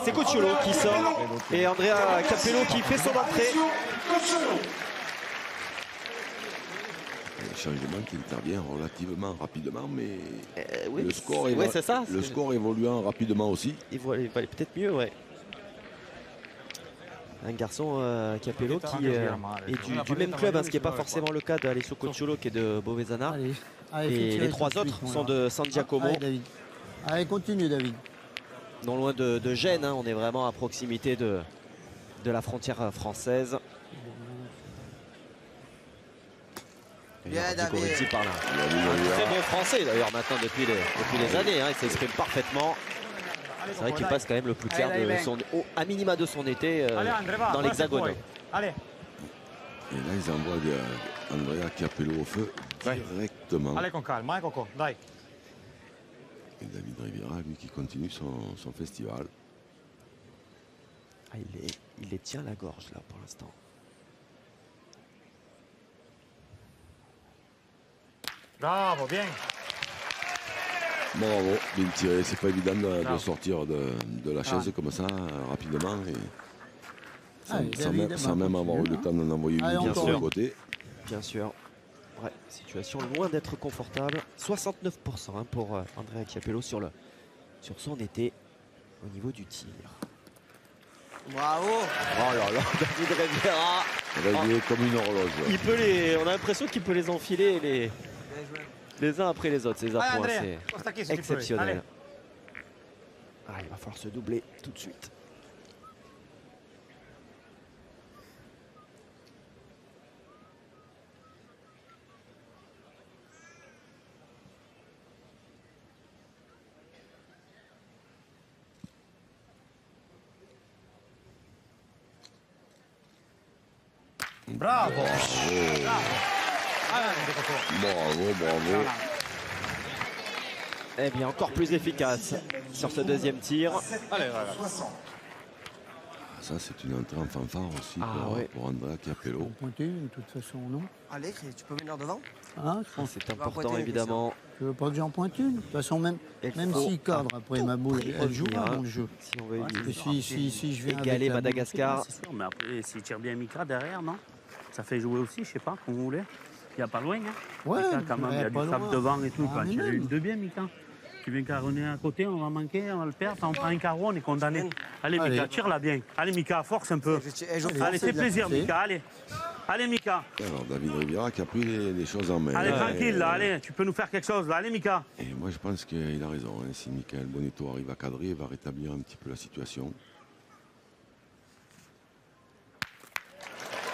C'est Cocciolo qui sort et Andrea Capello qui fait son entrée. Un changement qui intervient relativement rapidement, mais oui, le score évoluant rapidement aussi. Il valait peut-être mieux, ouais. Un garçon Capello qui est du même club, hein, ce qui n'est pas forcément le cas d'Alessio Cocciolo qui est de Bovezana. Et les 3 autres sont de San Giacomo. Allez, continue David. Non loin de Gênes, hein, on est vraiment à proximité de la frontière française. Bien, David. Par là. Très bon français d'ailleurs maintenant depuis les années, hein, il s'exprime parfaitement. C'est vrai qu'il passe quand même le plus clair à minima de son été dans l'Hexagone. Et là ils envoient Andrea Capello au feu directement. Allez con calma, Coco, dai. Et David Riviera, lui, qui continue son festival. Ah, il les tient à la gorge, là, pour l'instant. Bravo, bien. Bravo, bien tiré. C'est pas évident de sortir de la chaise comme ça, rapidement. Et sans même avoir eu le temps d'en envoyer une sur le côté. Bien sûr. Ouais, situation loin d'être confortable. 69% hein, pour Andrea Capello sur son été au niveau du tir. Bravo. Oh là là, David Riviera. Réglé comme une horloge. On a l'impression qu'il peut les enfiler les uns après les autres. Ces appoints, c'est exceptionnel. Ah, il va falloir se doubler tout de suite. Bravo. Bravo. Eh bien, encore plus efficace sur ce deuxième tir. Allez. ça, c'est une entrée en fanfare aussi pour Andrea Capello. On pointer une, de toute façon, non? Allez, tu peux venir devant. Ah, je pense. C'est important, évidemment. Tu veux pas que j'en pointe une? De toute façon, même s'il cadre après ma boule, elle jouera dans le jeu. Si on veut si je viens égaler Madagascar. C'est sûr, mais après, s'il tire bien Mika derrière, non? Ça fait jouer aussi, je sais pas, comme vous voulez. Il n'y a pas loin, hein? Ouais, Mika, quand même, il y a du sable devant et tout. Ah, Quand tu as une de bien, Mika. Tu viens carronner à côté, on va manquer, on va le perdre. On prend un carreau, on est condamné. Allez, Mika, tire-la bien. Allez, Mika, force un peu. Allez, fais plaisir, Mika, allez. Allez, Mika. Alors, David Rivera qui a pris les choses en main. Allez, tranquille, là, allez, tu peux nous faire quelque chose, là. Allez, Mika. Et moi, je pense qu'il a raison. Hein. Si Michael Bonetto arrive à cadrer, il va rétablir un petit peu la situation.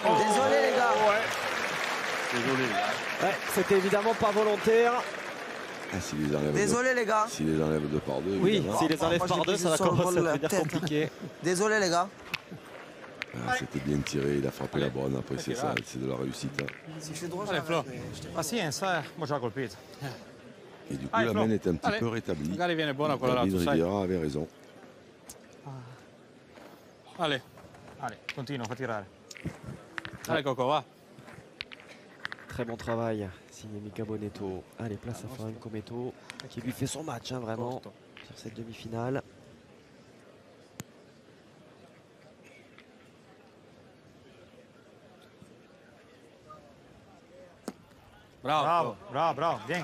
Désolé, les gars. Désolé. Ouais, c'était évidemment pas volontaire. Désolé, les gars. S'il les enlève deux par deux. Oui, évidemment. s'il les enlève par deux, ça va commencer à devenir compliqué. Désolé, les gars. C'était bien tiré, il a frappé la bonne. Après, c'est ça, c'est de la réussite. Si je suis droit, Allez, Flo. Pazienza, moi je la colpito. Et du coup, la main est un petit peu rétablie. Magari viene buona quella là, David tu sai. Rivera avait raison. Allez, allez, continua, fa tirare. Allez, Coco, va. Très bon travail, signé Mika Bonetto. Allez, place à Florian Commetto, qui lui fait son match, hein, vraiment, sur cette demi-finale. Bravo, bravo, bravo, bien.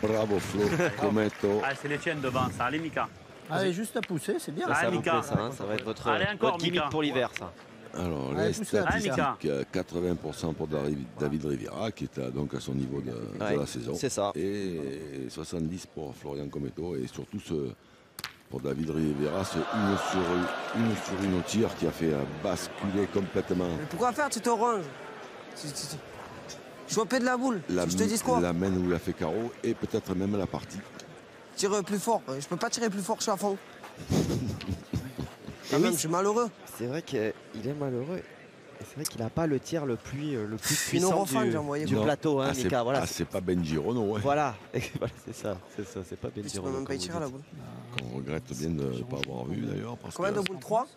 Bravo Flo, Commetto. Allez, c'est les tiennes devant, ça. Allez, Mika. Allez, juste à pousser, c'est bien. Ça vous Mika. plaît, ça, hein, ça va être votre gimmick Mika. pour l'hiver, ça. Alors, Allez, les poussez la statistiques, Mika. 80% pour David Rivera, qui est donc à son niveau de la saison. C'est ça. Et 70% pour Florian Commetto. Et surtout, pour David Rivera, ce 1 sur 1 au tir qui a fait basculer complètement Mais pourquoi faire? Tu te ranges. Choper de la boule. Je te dis quoi? la main où il a fait carreau et peut-être même la partie. Tire plus fort. Je peux pas tirer plus fort que je suis à fond. Quand même, je suis malheureux. C'est vrai qu'il est malheureux. Et c'est vrai qu'il n'a pas le tir le plus puissant Neurophane, j'ai envoyé. du plateau, hein, Mika. Voilà, c'est pas Benji Renaud. Hein. voilà. Voilà, c'est ça, c'est pas Benji Tu peux Renaud, même pas y comme tirer vous la dites. boule. On regrette bien de ne pas avoir vu d'ailleurs. parce Combien que de boules? 3?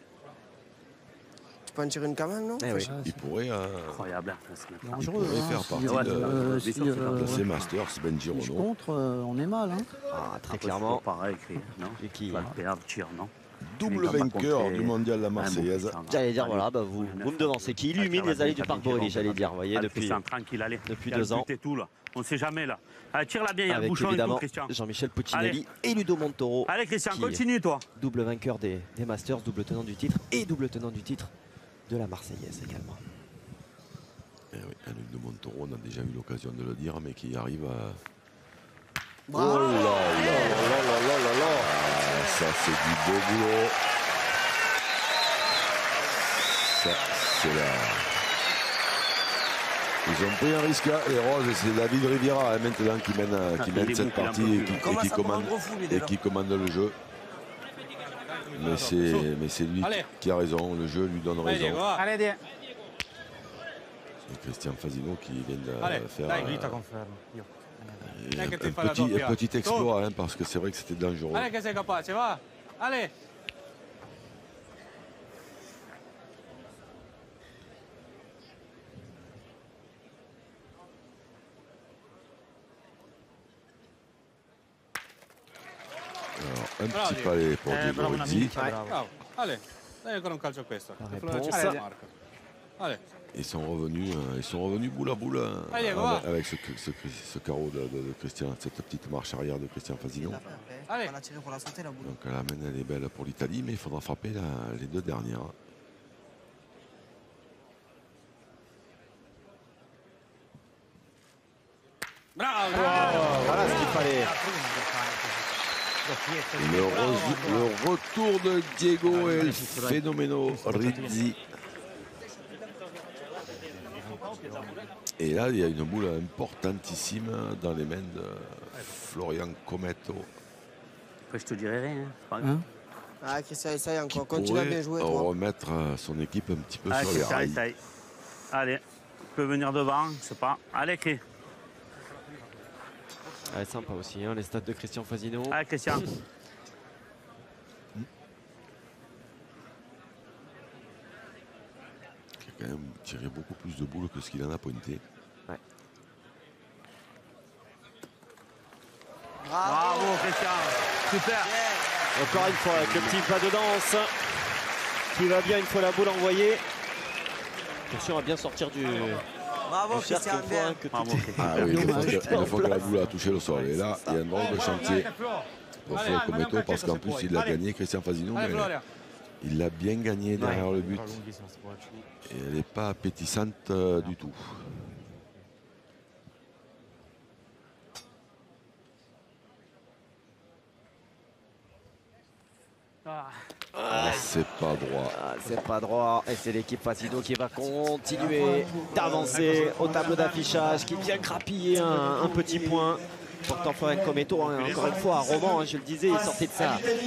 Tu peux en tirer une quand même, non? Eh oui. il pourrait, Incroyable. Dangereux. faire partie de ces Masters, Benji Si je Renaud. contre, on est mal. Hein. Ah, très clairement. Pareil, écrit, non? Et qui, Va le perdre, tire, non? Double vainqueur du mondial la Marseillaise. j'allais dire, voilà, bah, vous me devancez. Qui illumine les allées du Parc Borély, j'allais dire, vous voyez, depuis tranquille, allez. depuis Il y a le 2 ans. but et tout, là. On ne sait jamais, là. Allez, tire-la bien, il y a le Avec bouchon et tout, évidemment Christian. Jean-Michel Puccinelli et Ludo Montoro. Allez, Christian, qui- continue, toi. Double vainqueur des Masters, double tenant du titre et double tenant du titre de la Marseillaise également. Eh oui, Luc de Montoro, on a déjà eu l'occasion de le dire, mais qui arrive à. Bravo. Oh là là là là là là là. Ah, ça c'est du beau boulot. Ça c'est là. Ils ont pris un risque, les Roses, c'est David Rivera hein, maintenant qui mène cette partie et qui commande le jeu. Mais c'est lui qui a raison, le jeu lui donne raison. Allez, Diego. Et Christian Fasino qui vient de faire Dai, Vita conferma. Io. un petit exploit, hein, parce que c'est vrai que c'était dangereux. Allez, che sei capace, va. Allez. Alors, un petit palais pour Diego Rizzi. Bravo. Allez, dai ancora un calcio a questo. La Che Florian réponse. ci marca. Allez. Ils sont revenus boule à boule Allez, avec ce carreau de Christian, cette petite marche arrière de Christian Fasino. Allez. On va la tirer pour la sauter, la boule. Donc la main elle est belle pour l'Italie, mais il faudra frapper les deux dernières. Bravo. Voilà ce qu'il fallait. Le retour de Diego El Fenomeno Rizzi. Et là, il y a une boule importantissime dans les mains de Florian Commetto. Après, je te dirai rien. C'est pas grave. Ah, Christian, essaye Qui encore. Continue à bien jouer, toi. remettre son équipe un petit peu Allez, sur les Christian, rails. essaye. Allez, tu peux venir devant, je sais pas. Allez, Chris. Ouais, sympa aussi, hein, les stats de Christian Fasino. Allez, Christian. tiré beaucoup plus de boules que ce qu'il en a pointé. Ouais. Bravo, Christian. Super. Encore une fois, avec le petit pas de danse qui va bien une fois la boule envoyée. Attention à bien sortir du. Bravo, cercle Christian. une fois que Bravo, tout est- Christian. Ah oui, une fois que la boule a touché le sol. Et là, il y a un drôle de chantier pour Flo Cometto parce qu'en plus, il a gagné Christian Fasino. Mais il l'a bien gagné derrière le but. Et elle n'est pas appétissante du tout. C'est pas droit. Ah, c'est pas droit. Et c'est l'équipe Fasino qui va continuer d'avancer au tableau d'affichage, qui vient grappiller un petit point. Pourtant, Florian Cometto, hein, encore une fois, à Roman, hein, je le disais, il sortait de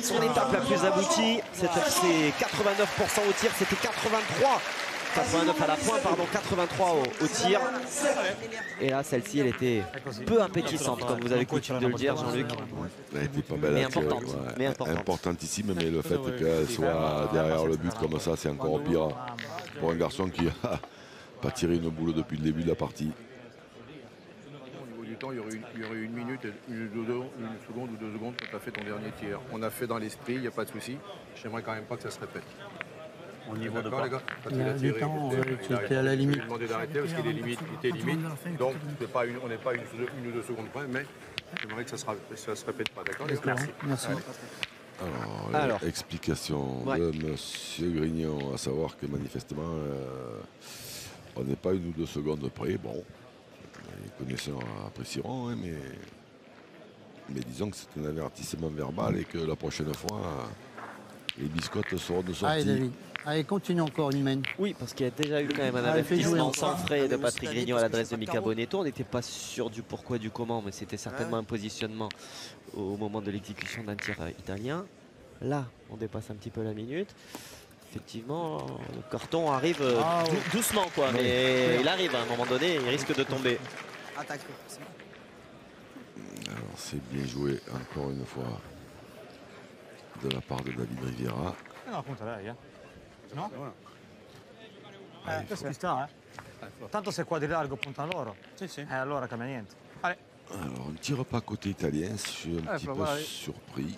son étape la plus aboutie. C'est 89% au tir, c'était 89 à la pointe, pardon, 83 au tir. Et là, celle-ci, elle était peu appétissante, comme vous avez coutume de le dire, Jean-Luc. Elle n'était pas belle. Mais importante. Mais importante. Importantissime, mais le fait qu'elle soit derrière le but comme ça, c'est encore pire pour un garçon qui a pas tiré une boule depuis le début de la partie. Il y aurait une minute, une seconde ou 2 secondes quand tu as fait ton dernier tir. On a fait dans l'esprit, il n'y a pas de souci. J'aimerais quand même pas que ça se répète. Au niveau de quoi? Les gars, quand Il y a du temps, c'était à la limite. Je lui ai demandé d'arrêter parce qu'il était limite. Donc on n'est pas une ou 2 secondes près, mais j'aimerais que ça se répète pas. D'accord, les gars? Merci. Alors, explication de M. Grignon, à savoir que manifestement, on n'est pas 1 ou 2 secondes près. Bon, les connaisseurs apprécieront, hein, mais disons que c'est un avertissement verbal et que la prochaine fois, les biscottes seront de sortie. Allez, David. Allez, continue encore, une main. Oui, parce qu'il y a déjà eu quand même un avertissement sans frais de Patrick Grignon à l'adresse de Mika Bonetto. On n'était pas sûr du pourquoi, du comment, mais c'était certainement un positionnement au moment de l'exécution d'un tir italien. Là, on dépasse un petit peu la minute. Effectivement, le carton arrive doucement, quoi, mais il arrive à un moment donné, il risque de tomber. Attaque. Alors, c'est bien joué, encore une fois, de la part de David Riviera. No, punta lei, no? Questo ci sta, Tanto se qua di largo puntano loro. Sì, sì. Allora cambia niente. Allez. Alors, on ne tire pas côté italien, je suis un petit peu surpris.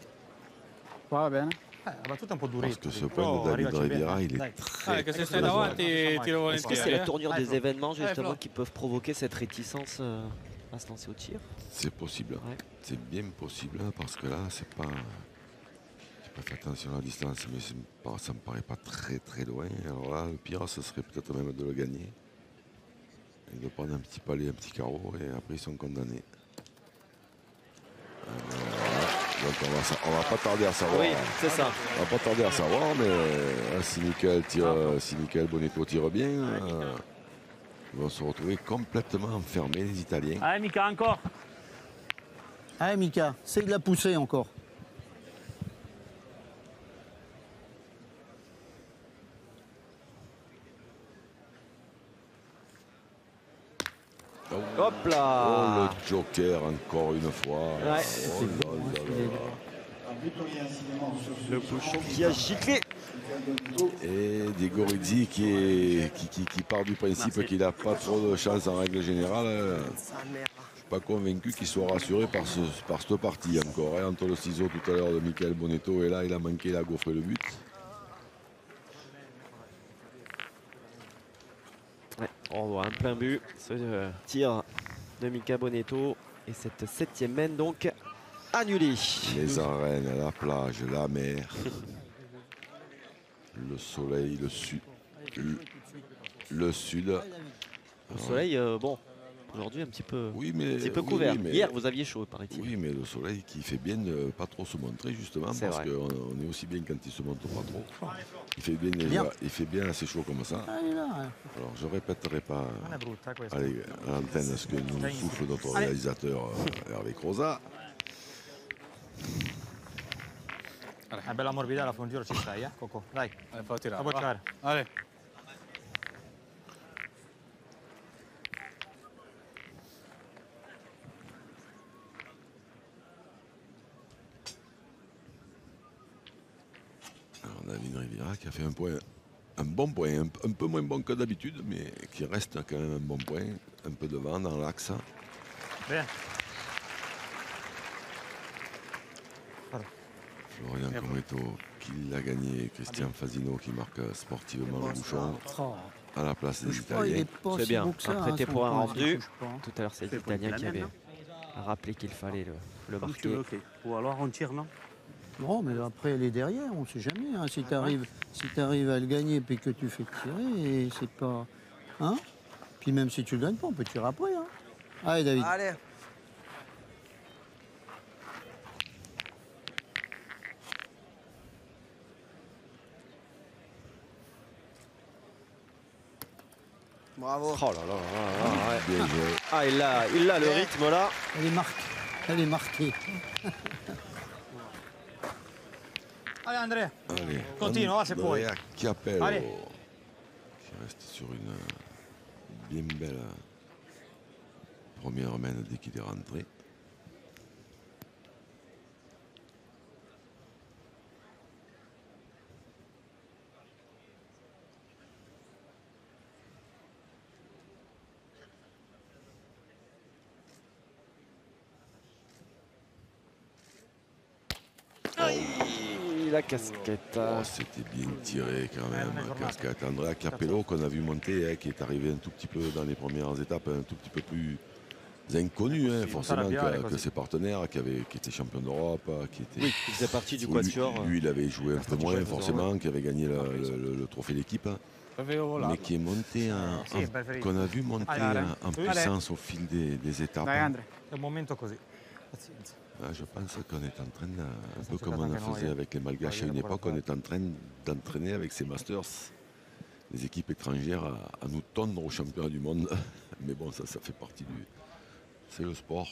Va bene. La battuta è un po' Parce duretta. que ce point de David Riviera, il est très, Che se stai davanti tiro Est-ce que c'est volentieri. la tournure des événements, justement, qui peuvent provoquer cette réticence à se lancer au tir? C'est possible. Ouais. C'est bien possible, parce que là, c'est pas... J'ai pas fait attention à la distance, mais ça me paraît pas très loin. Alors là, le pire, ce serait peut-être même de le gagner. Et de prendre un petit palais, un petit carreau, et après ils sont condamnés. Donc on va pas tarder à savoir. Oui, c'est ça. On va pas tarder à savoir, mais si Michael Bonetto tire bien, ils vont se retrouver complètement enfermés, les Italiens. Allez, Mika, encore. Allez, Mika, c'est de la pousser encore. Hop là. Oh, le joker, encore une fois. Ouais. Oh là là. Le bouchon qui a giclé. Et Diego Rizzi qui part du principe qu'il n'a pas trop de chance en règle générale. Je ne suis pas convaincu qu'il soit rassuré par cette partie encore. Hein. Entre le ciseau tout à l'heure de Michael Bonetto et là, il a manqué, il a gaufré le but. Ouais, on voit un plein but, ce tir de Mika Bonetto et cette 7e main donc annulée. Les arènes, la plage, la mer, le soleil, le sud. Le soleil, bon, aujourd'hui un petit peu, couvert. Oui, hier, vous aviez chaud, paraît-il. Oui, mais le soleil qui fait bien de pas trop se montrer, justement, parce qu'on est aussi bien quand il se montre pas trop. Il fait bien assez chaud comme ça. Alors, je répéterai pas à l'antenne ce que nous souffle notre réalisateur Hervé Croza. Una bella morbidità, la fondura ci stai, Coco? Dai. Fa tirare. La puoi tirare. Allez. Alors, David Riviera qui a fait un bon point, un peu moins bon que d'habitude, mais qui reste quand même un bon point. Un peu devant dans l'axe. Bien. Florian Cometto qui l'a gagné, Christian Fasino qui marque sportivement le bouchon à la place des Italiens. C'est bien, un prêté pour un rendu. Tout à l'heure, c'est les Italiens qui avaient rappelé qu'il fallait le marquer. Ou alors on tire, non? Non, mais après, elle est derrière, on ne sait jamais. Hein. Si tu arrives à le gagner puis que tu fais tirer, et c'est pas... Hein? Puis même si tu le gagnes pas, on peut tirer après. Hein. Allez, David. Allez. Bravo. Oh là là là là, ouais. Bien joué. Ah, il a le rythme là. Elle est marquée. Allez, Andrea. Allez, Continua, se puoi. Andrea Chiappello Allez. qui reste sur une bien belle première main dès qu'il est rentré. La casquette. Oh, c'était bien tiré quand même, casquette. Andrea Chiappello qu'on a vu monter, qui est arrivé un tout petit peu dans les premières étapes, un tout petit peu plus inconnu, forcément, que ses partenaires, qui étaient champions d'Europe, qui étaient... Oui, il faisait partie du quatuor. Lui, il avait joué un peu moins, forcément, qui avait gagné le trophée d'équipe, mais qui est monté, qu'on a vu monter en puissance au fil des étapes. È un momento così. Pazienza. Je pense qu'on est en train, un peu comme on faisait avec les Malgaches à une époque, on est en train d'entraîner avec ces Masters les équipes étrangères à nous tondre aux championnats du monde. Mais bon, ça fait partie du... C'est le sport.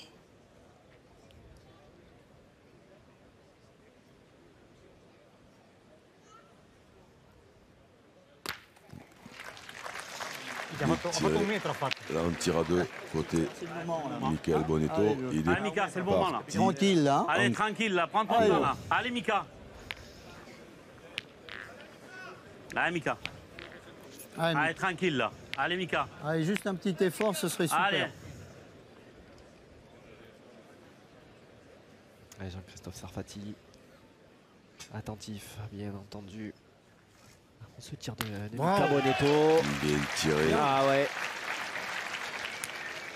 Là, on tire à deux côté Michael Bonetto. Allez, Mika, c'est le moment là. Tranquille, là. Allez, tranquille, là, prends ton temps là. Allez, Mika. Allez, Mika. Allez, tranquille, là. Allez, Mika. Allez, juste un petit effort, ce serait super. Allez. Allez, Jean-Christophe Sarfati. Attentif, bien entendu. Ce tir de Mika Bonetto. Bien tiré. Ah ouais.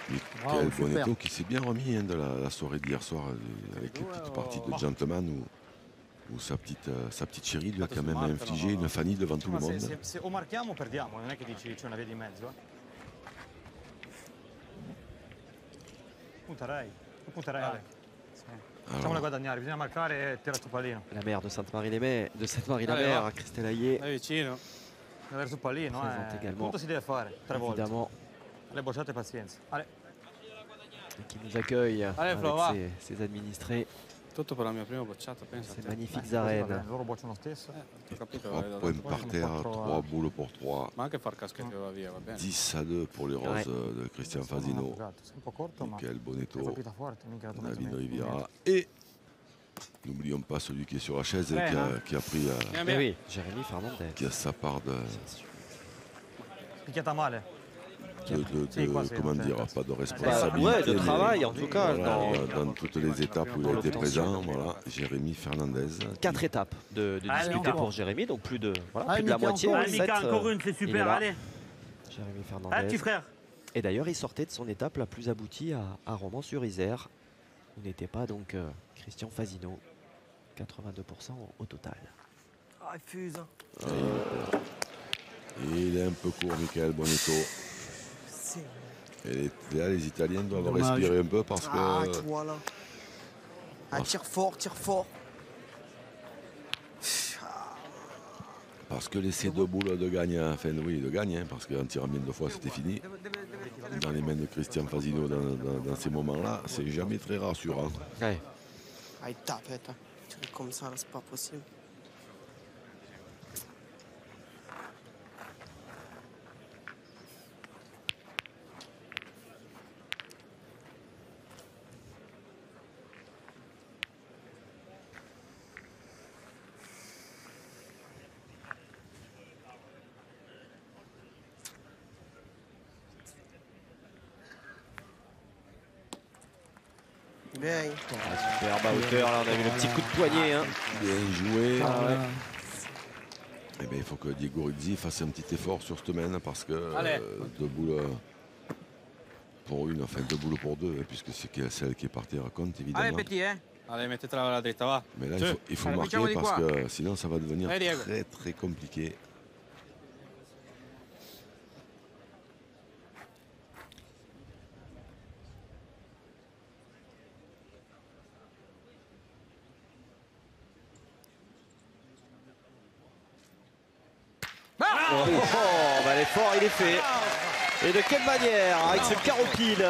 Michael Bonetto qui s'est bien remis de la soirée d'hier soir avec les petites parties de gentleman où sa petite chérie lui a quand même infligé une fanny devant tout le monde. Se o marchiamo o perdiamo, non è che dici c'è una via di mezzo. Punterei, Ale. Facciamola guadagnare, bisogna marcare e tirare sul pallino. La mère de Sainte-Marie-la-Mer, Christelle Hayet. È vicino. Deve sul pallino, également. Tutto si deve fare, 3 volte. Évidemment. Le bocciate pazienza. Allez. Et qui nous accueille avec Flo, ses administrés. Tutto per la mia prima bocciata, pensa. Ces magnifiques arènes. Loro bocciano stesso. 3 points par terre, 3 boules pour 3. Ma anche far caschetto va via, va bene. 10-2 pour les Roses de Christian Fasino, C'est un po' corto, ma Michael Bonetto, colpita forte, mica la David Riviera et n'oublions pas celui qui est sur la chaise et qui a pris Oui, Jérémy Fernandez. qui a sa part de picchiata male. comment dire, pas de responsabilité. Ouais, de travail en tout cas. Dans toutes les étapes où il a été présent, voilà, Jérémy Fernandez. 4 étapes de disputer pour Jérémy, donc plus de la Mika, moitié. encore Allez, Mika, encore une, c'est super, allez. Jérémy Allez, Fernandez. petit frère. Et d'ailleurs, il sortait de son étape la plus aboutie à Romans-sur-Isère. Où n'était pas donc Christian Fasino. 82% au total. Ah, il fuse. Et il est un peu court, Michael Bonetto. Et là, les Italiens doivent respirer un peu parce que... Ah, toi là. Ah, tire fort, tire fort. Parce que laisser 2 boules de gagne, enfin oui, de gagne, parce qu'en tirant bien 2 fois, c'était fini. Dans les mains de Christian Fasino, dans ces moments-là, c'est jamais très rassurant. Ouais. Ah, il tape, hein. Tirer comme ça, là, c'est pas possible. Bien. Superbe à hauteur, là on a vu le petit coup de poignet. Hein. Bien joué. Eh bien, il faut que Diego Rizzi fasse un petit effort sur cette main parce que 2 boules pour une, enfin 2 boules pour 2, puisque c'est celle qui est partie à compte évidemment. Allez, petit, hein. Allez, mettez-la la dritta, va. Mais là, il faut marquer parce que sinon ça va devenir très très compliqué. Bah, l'effort il est fait. Et de quelle manière, avec ce carreau pile.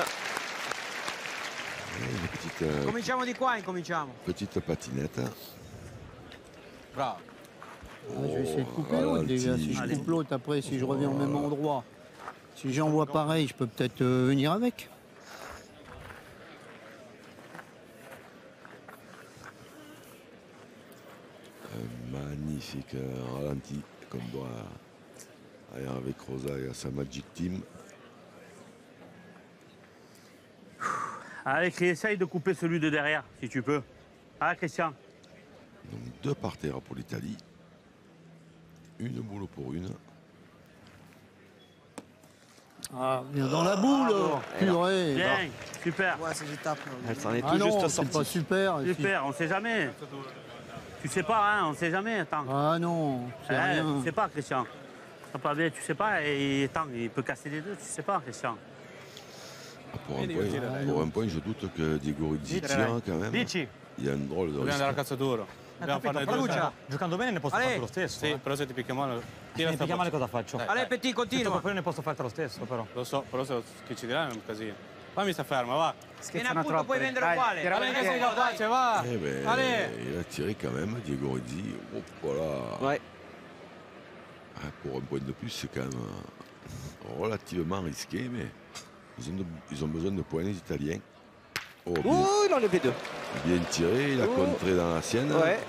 Cominciamo di qua, incominciamo. Petite patinette. Bravo. Je vais essayer de couper l'autre déjà. Si je coupe l'autre, après, si je reviens au même endroit, si j'envoie pareil, je peux peut-être venir avec. Magnifique ralenti comme doit aller avec Rosa et à sa Magic Team. Allez, essaye de couper celui de derrière, si tu peux. Ah, Christian. Donc 2 par terre pour l'Italie. Une boule pour une. Ah, viens dans la boule, purée. Bien, super. Ouais, c'est j'étape. Elle s'en est tout Ah non, juste c'est sortie. pas super. Super, on sait jamais. Tu sais pas, hein, on sait jamais. Attends. Ah non, c'est rien. Tu sais pas, Christian. Ça pas bien, tu sais pas. Et attends, il peut casser les deux, tu sais pas, Christian. Pour un point, je doute que Diego Rizzi tire quand même. Dici. Il y a un drôle de Dobbiamo andare al risque. cazzo duro. Dobbiamo farne due. Giocando bene ne posso farti lo stesso. Sì, però se ti picchia male. Se mi picchia male cosa faccio? Allez, petit, continua. Poi ne posso farti lo stesso però. Lo so, però se che ci diranno è un casino. Fammi sta ferma, va. Vieni appunto, puoi vendere uguale. Allez, che sei capace, va. Eh ben, Allez. il a tiré quand même, Diego Rizzi. Oh, voilà. Ouais. Ah, pour un point de plus, c'est quand même relativement risqué, mais ils ont besoin de points, les Italiens. Oh, bien, Il en a levé 2. bien tiré, il a contré dans la sienne. Ouais.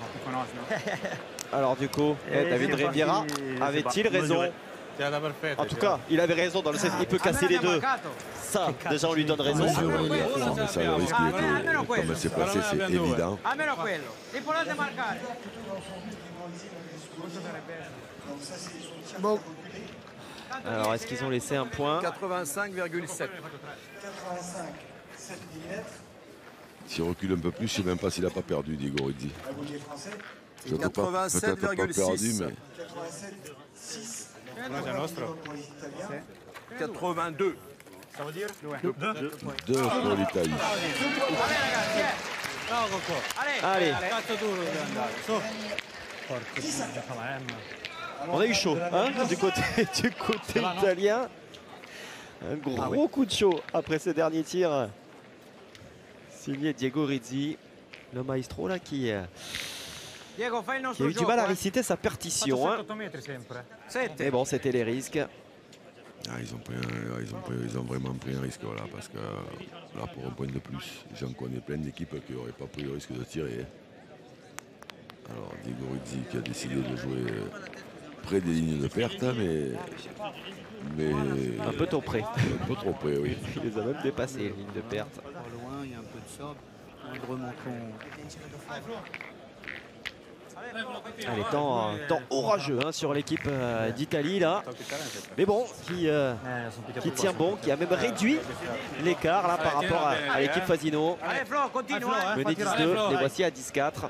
Alors du coup, David Riviera avait-il raison? Tirata perfetta. En tout cas, il avait raison dans le sens il peut casser les deux. Ça, déjà on lui donne raison. Ça, le risque, comme c'est passé, c'est évident. Almeno quello. L'importante è marcare. Bon, Alors est-ce qu'ils ont laissé un point? 85,7. S'il recule un peu plus, je ne sais même pas s'il n'a pas perdu, Diego Rizzi. Peut-être pas perdu, mais... 82. Ça veut dire 2 pour l'Italie. Bravo Coco. Allez, Cazzo duro deve andare. Su. on a eu chaud hein, du côté italien. Un gros coup de chaud après ce dernier tir. Signé Diego Rizzi, le maestro là qui a Diego, fai il nostro eu du gioco. mal à réciter sa partition. Hein. 8 metri sempre. Mais bon, c'était les risques. Ah, ils ont vraiment pris un risque, voilà, parce que là, pour un point de plus, j'en connais plein d'équipes qui n'auraient pas pris le risque de tirer. Alors, Diego Rizzi qui a décidé de jouer près des lignes de perte, mais Un peu trop près. un peu trop près, oui. Il les a même dépassés, les lignes de perte. pas loin, il y a un peu de sable. Moindrement Allez, temps orageux hein, sur l'équipe d'Italie là. Mais bon, qui tient bon, qui a même réduit l'écart là par rapport à l'équipe Fasino. Allez Flo, continua. Mené 10-2, les voici à 10-4.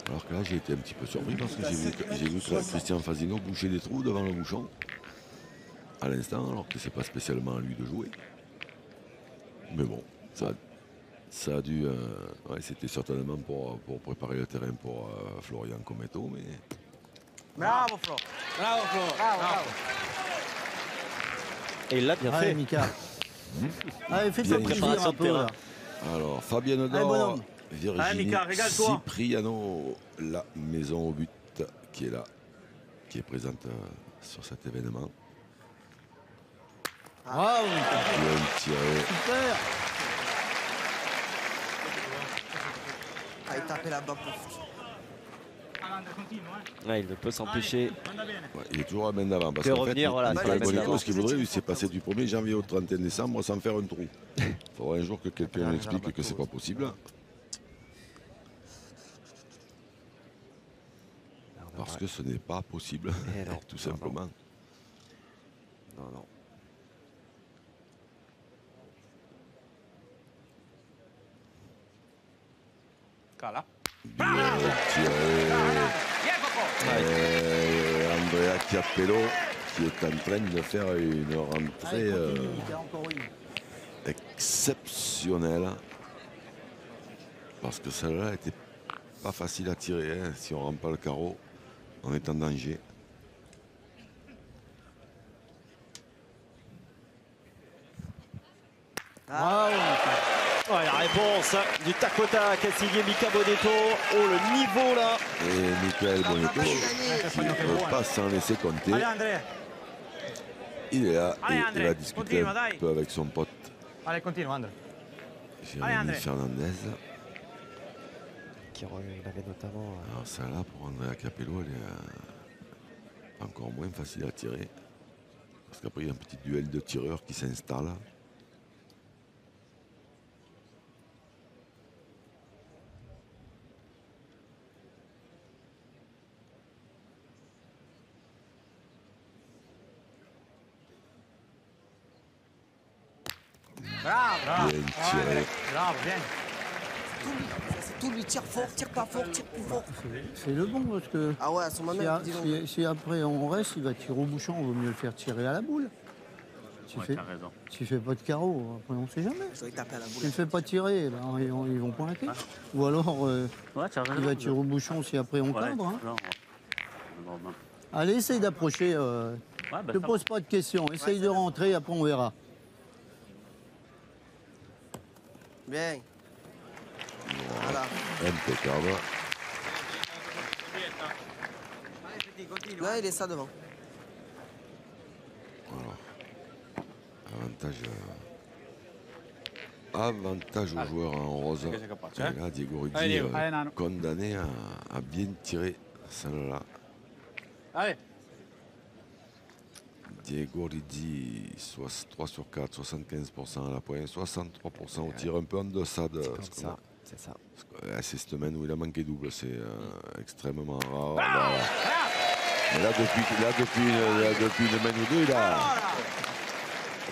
Alors que là, j'ai été un petit peu surpris parce que j'ai vu Christian Fasino boucher des trous devant le bouchon à l'instant, alors que c'est pas spécialement à lui de jouer. Mais bon, ça a dû... ouais, c'était certainement pour préparer le terrain pour Florian Cometto, mais... Bravo Flo. Bravo Flo. Bravo. Et il l'a bien Allez, fait. Mika. Allez, fais-toi Bien plaisir préparation un de peu. terrain. Là. Alors, Fabienne Allez, Dor, bonhomme. Virginie Allez, Mika, régale-toi. Cipriano, la maison au but qui est là, qui est présente sur cet événement. Bravo, Mika. Bien tiré. Super. Ah, il tapait là-bas pour... Ouais, il ne peut s'empêcher. Ouais, il est toujours à main d'avant. Parce De qu'en revenir, fait, voilà, Nicolas sur la main Bonito, d'avant. ce qu'il voudrait, c'est passer du 1er janvier au 31 décembre sans faire un trou. Il faudra un jour que quelqu'un lui explique que c'est pas possible. Parce que ce n'est pas possible, non, tout simplement. Non, non. Cala. Bien tiré. Andrea Chiappello qui est en train de faire une rentrée exceptionnelle. Parce que celle-là n'était pas facile à tirer. Hein. Si on ne rentre pas le carreau, on est en danger. Ouais, la réponse du tac au tac à signé Mika Bonetto. Oh, le niveau là. Et Michael Bonetto qui ne pas s'en laisser compter. Il est là et il va discuter un peu avec son pote. Allez, continue, André. Jérémy Fernandez. Qui avait notamment... Alors celle-là, pour Andrea Chiappello, elle est encore moins facile à tirer. Parce qu'après, il y a un petit duel de tireurs qui s'installe. Bravo. Bien tiré. Bravo, bien. C'est tout, lui tire fort, tire pas fort, tire plus fort. C'est le bon parce que Ah ouais, à son moment, si après on reste, il va tirer au bouchon, il vaut mieux le faire tirer à la boule. Tu fais pas de carreau, après on sait jamais. Je dois taper à la boule. Tu ne fais pas tirer, ben, ils vont pointer. Ou alors il va tirer au bouchon si après on cadre. Hein. Allez, essaye d'approcher. Ne pose pas de questions, essaye de rentrer, après on verra. Bien. Voilà. Impeccable. Là, il est ça devant. Voilà. Avantage aux joueurs en rose. Et là, Diego Rizzi condamné à bien tirer celle-là. Allez. Diego Rizzi, 3 sur 4, 75% à la pointe, 63% au tir, un peu en deçà de ce qu'on a. C'est ça. C'est cette semaine où il a manqué double, c'est extrêmement rare. Voilà. Mais là, depuis une semaine ou deux,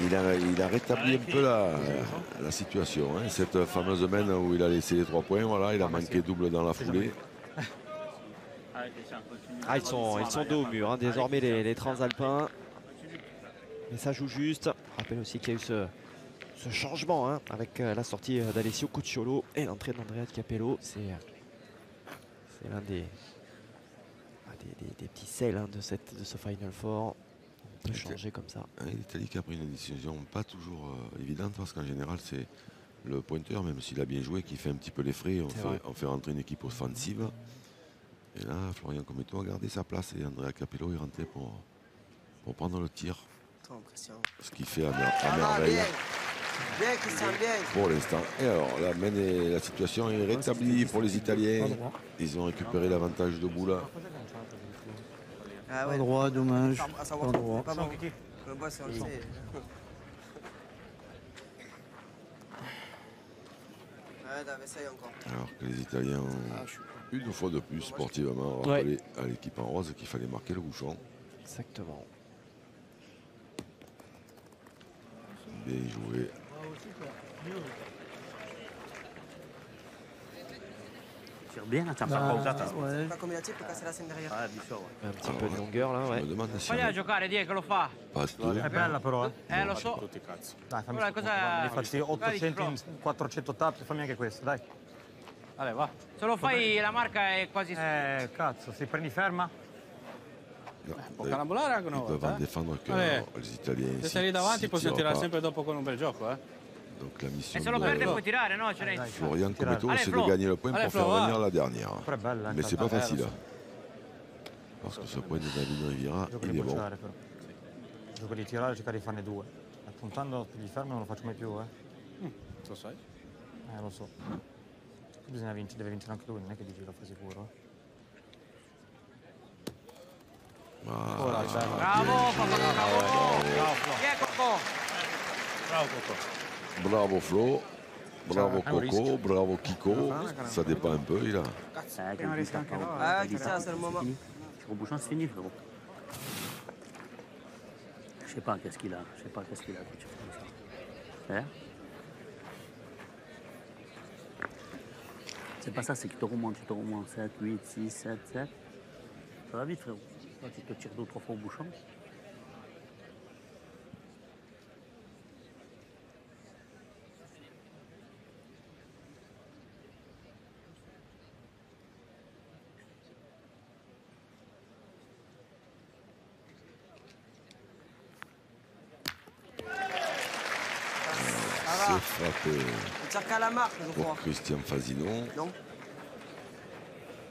il a rétabli un peu la situation. Hein. Cette fameuse semaine où il a laissé les 3 points, voilà, il a manqué double dans la foulée. Ah, ils sont dos au mur, hein, désormais les Transalpins. Mais ça joue juste. Je rappelle aussi qu'il y a eu ce changement hein, avec la sortie d'Alessio Cucciolo et l'entrée d'Andrea Chiappello. C'est l'un des petits sels hein, de ce Final Four. On peut changer comme ça. L'Italie qui a pris une décision pas toujours évidente parce qu'en général c'est le pointeur, même s'il a bien joué, qui fait un petit peu les frais. On fait rentrer une équipe offensive. Et là, Florian Cometto a gardé sa place et Andrea Chiappello est rentré pour prendre le tir. Ce qui fait à merveille. Bien, Christian, bien. Pour l'instant. Et alors, la situation est rétablie pour les Italiens. Ils ont récupéré l'avantage de bout là. Ah ouais. Pas droit, dommage. Pas droit. Pas bon. Le boss, on le sait. Essaye encore. Alors que les Italiens ont une fois de plus sportivement rappelé à l'équipe en rose qu'il fallait marquer le bouchon. Exactement. Bien joué. Tire bien, attends, pas pausata. Pas comme il a tiré pour casser la scène derrière. Un petit peu de longueur là, ouais. Je me demande si Voglio giocare, Diego, lo fa. pas deux. È bella però, Lo so. Dai, fammi Ora cosa... li faccio 800 in 400 tap, fammi anche questo, dai. Vabbè, va. Se lo fai la marca è quasi... Cazzo, se prendi ferma? Può carambolare anche una volta. Défendre que les Italiens. Se sei lì davanti possiamo tirare sempre dopo con un bel gioco. Donc la mission E se lo perde puoi tirare, no? Florian Cometto, c'est de gagner le point pour faire venir la dernière. Mais c'est pas facile. Parce que ce point de Davide Riviera, il est bon. Gioco di tirare, cercare di farne 2. Puntando gli fermi non lo faccio mai più, Lo sai? Lo so. Bisogna vincere, deve vincere anche lui, non è che dici lo fa sicuro. Bravo, Cocco! Bravo Cocco! Bravo Flo, bravo Coco, bravo Kiko, ça dépend un peu, il a. Christian, c'est le moment. Tir au bouchon, c'est fini, frérot. Je sais pas qu'est-ce qu'il a. Je sais pas qu'est-ce qu'il a. Hein? C'est pas ça, c'est qu'il te remonte. 7, 8, 6, 7, 7. Ça va vite, frérot. Là, tu te tires 2 ou 3 fois au bouchon. C'est frappé Il tire qu'à la marque, je crois. pour Christian Fasino. Non.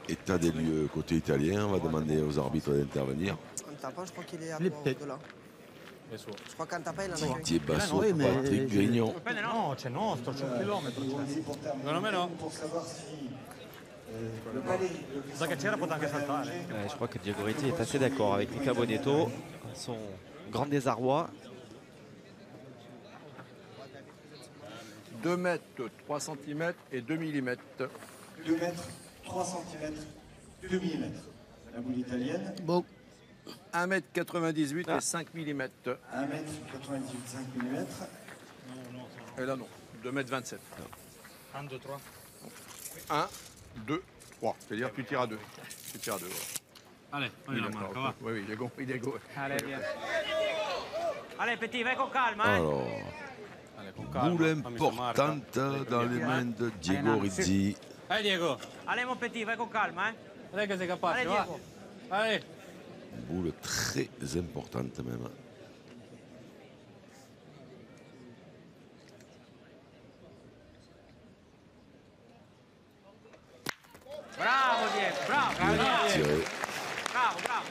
État des lieux côté italien, on va demander aux arbitres d'intervenir. En tapant, je crois qu'il est à là. Je crois qu'en tapant, il en a un. Didier Basso, Patrick Grignon. No, c'è nostro, c'è 1 chilometro. Secondo me no. Sa che c'era poteva anche saltare. Je crois que Diagoretti est assez d'accord avec Luca Bonetto. Son grand désarroi. 2 mètres, 3 cm et 2 mm. 2 mètres, 3 cm, 2 mm. La boule italienne. Bon. 1,98 m et 5 mm. 1,98 m, 5 mm. Et là non, 2,27 m. 1, 2, 3. 1, 2, 3. C'est-à-dire tu tires à 2. Tu tires à 2. Voilà. Allez, on est la marque, va. Oui, il est go. Allez, viens. Allez, petit, vai con calma. Alors, boule importante dans les mains de Diego Rizzi. Allez, Diego. Allez, mon petit, vai con calma. Allez, che sei capace, Allez, va. Diego. Allez. Boule très importante même. Bravo, Diego, bravo. Bien tiré. Bravo, bravo.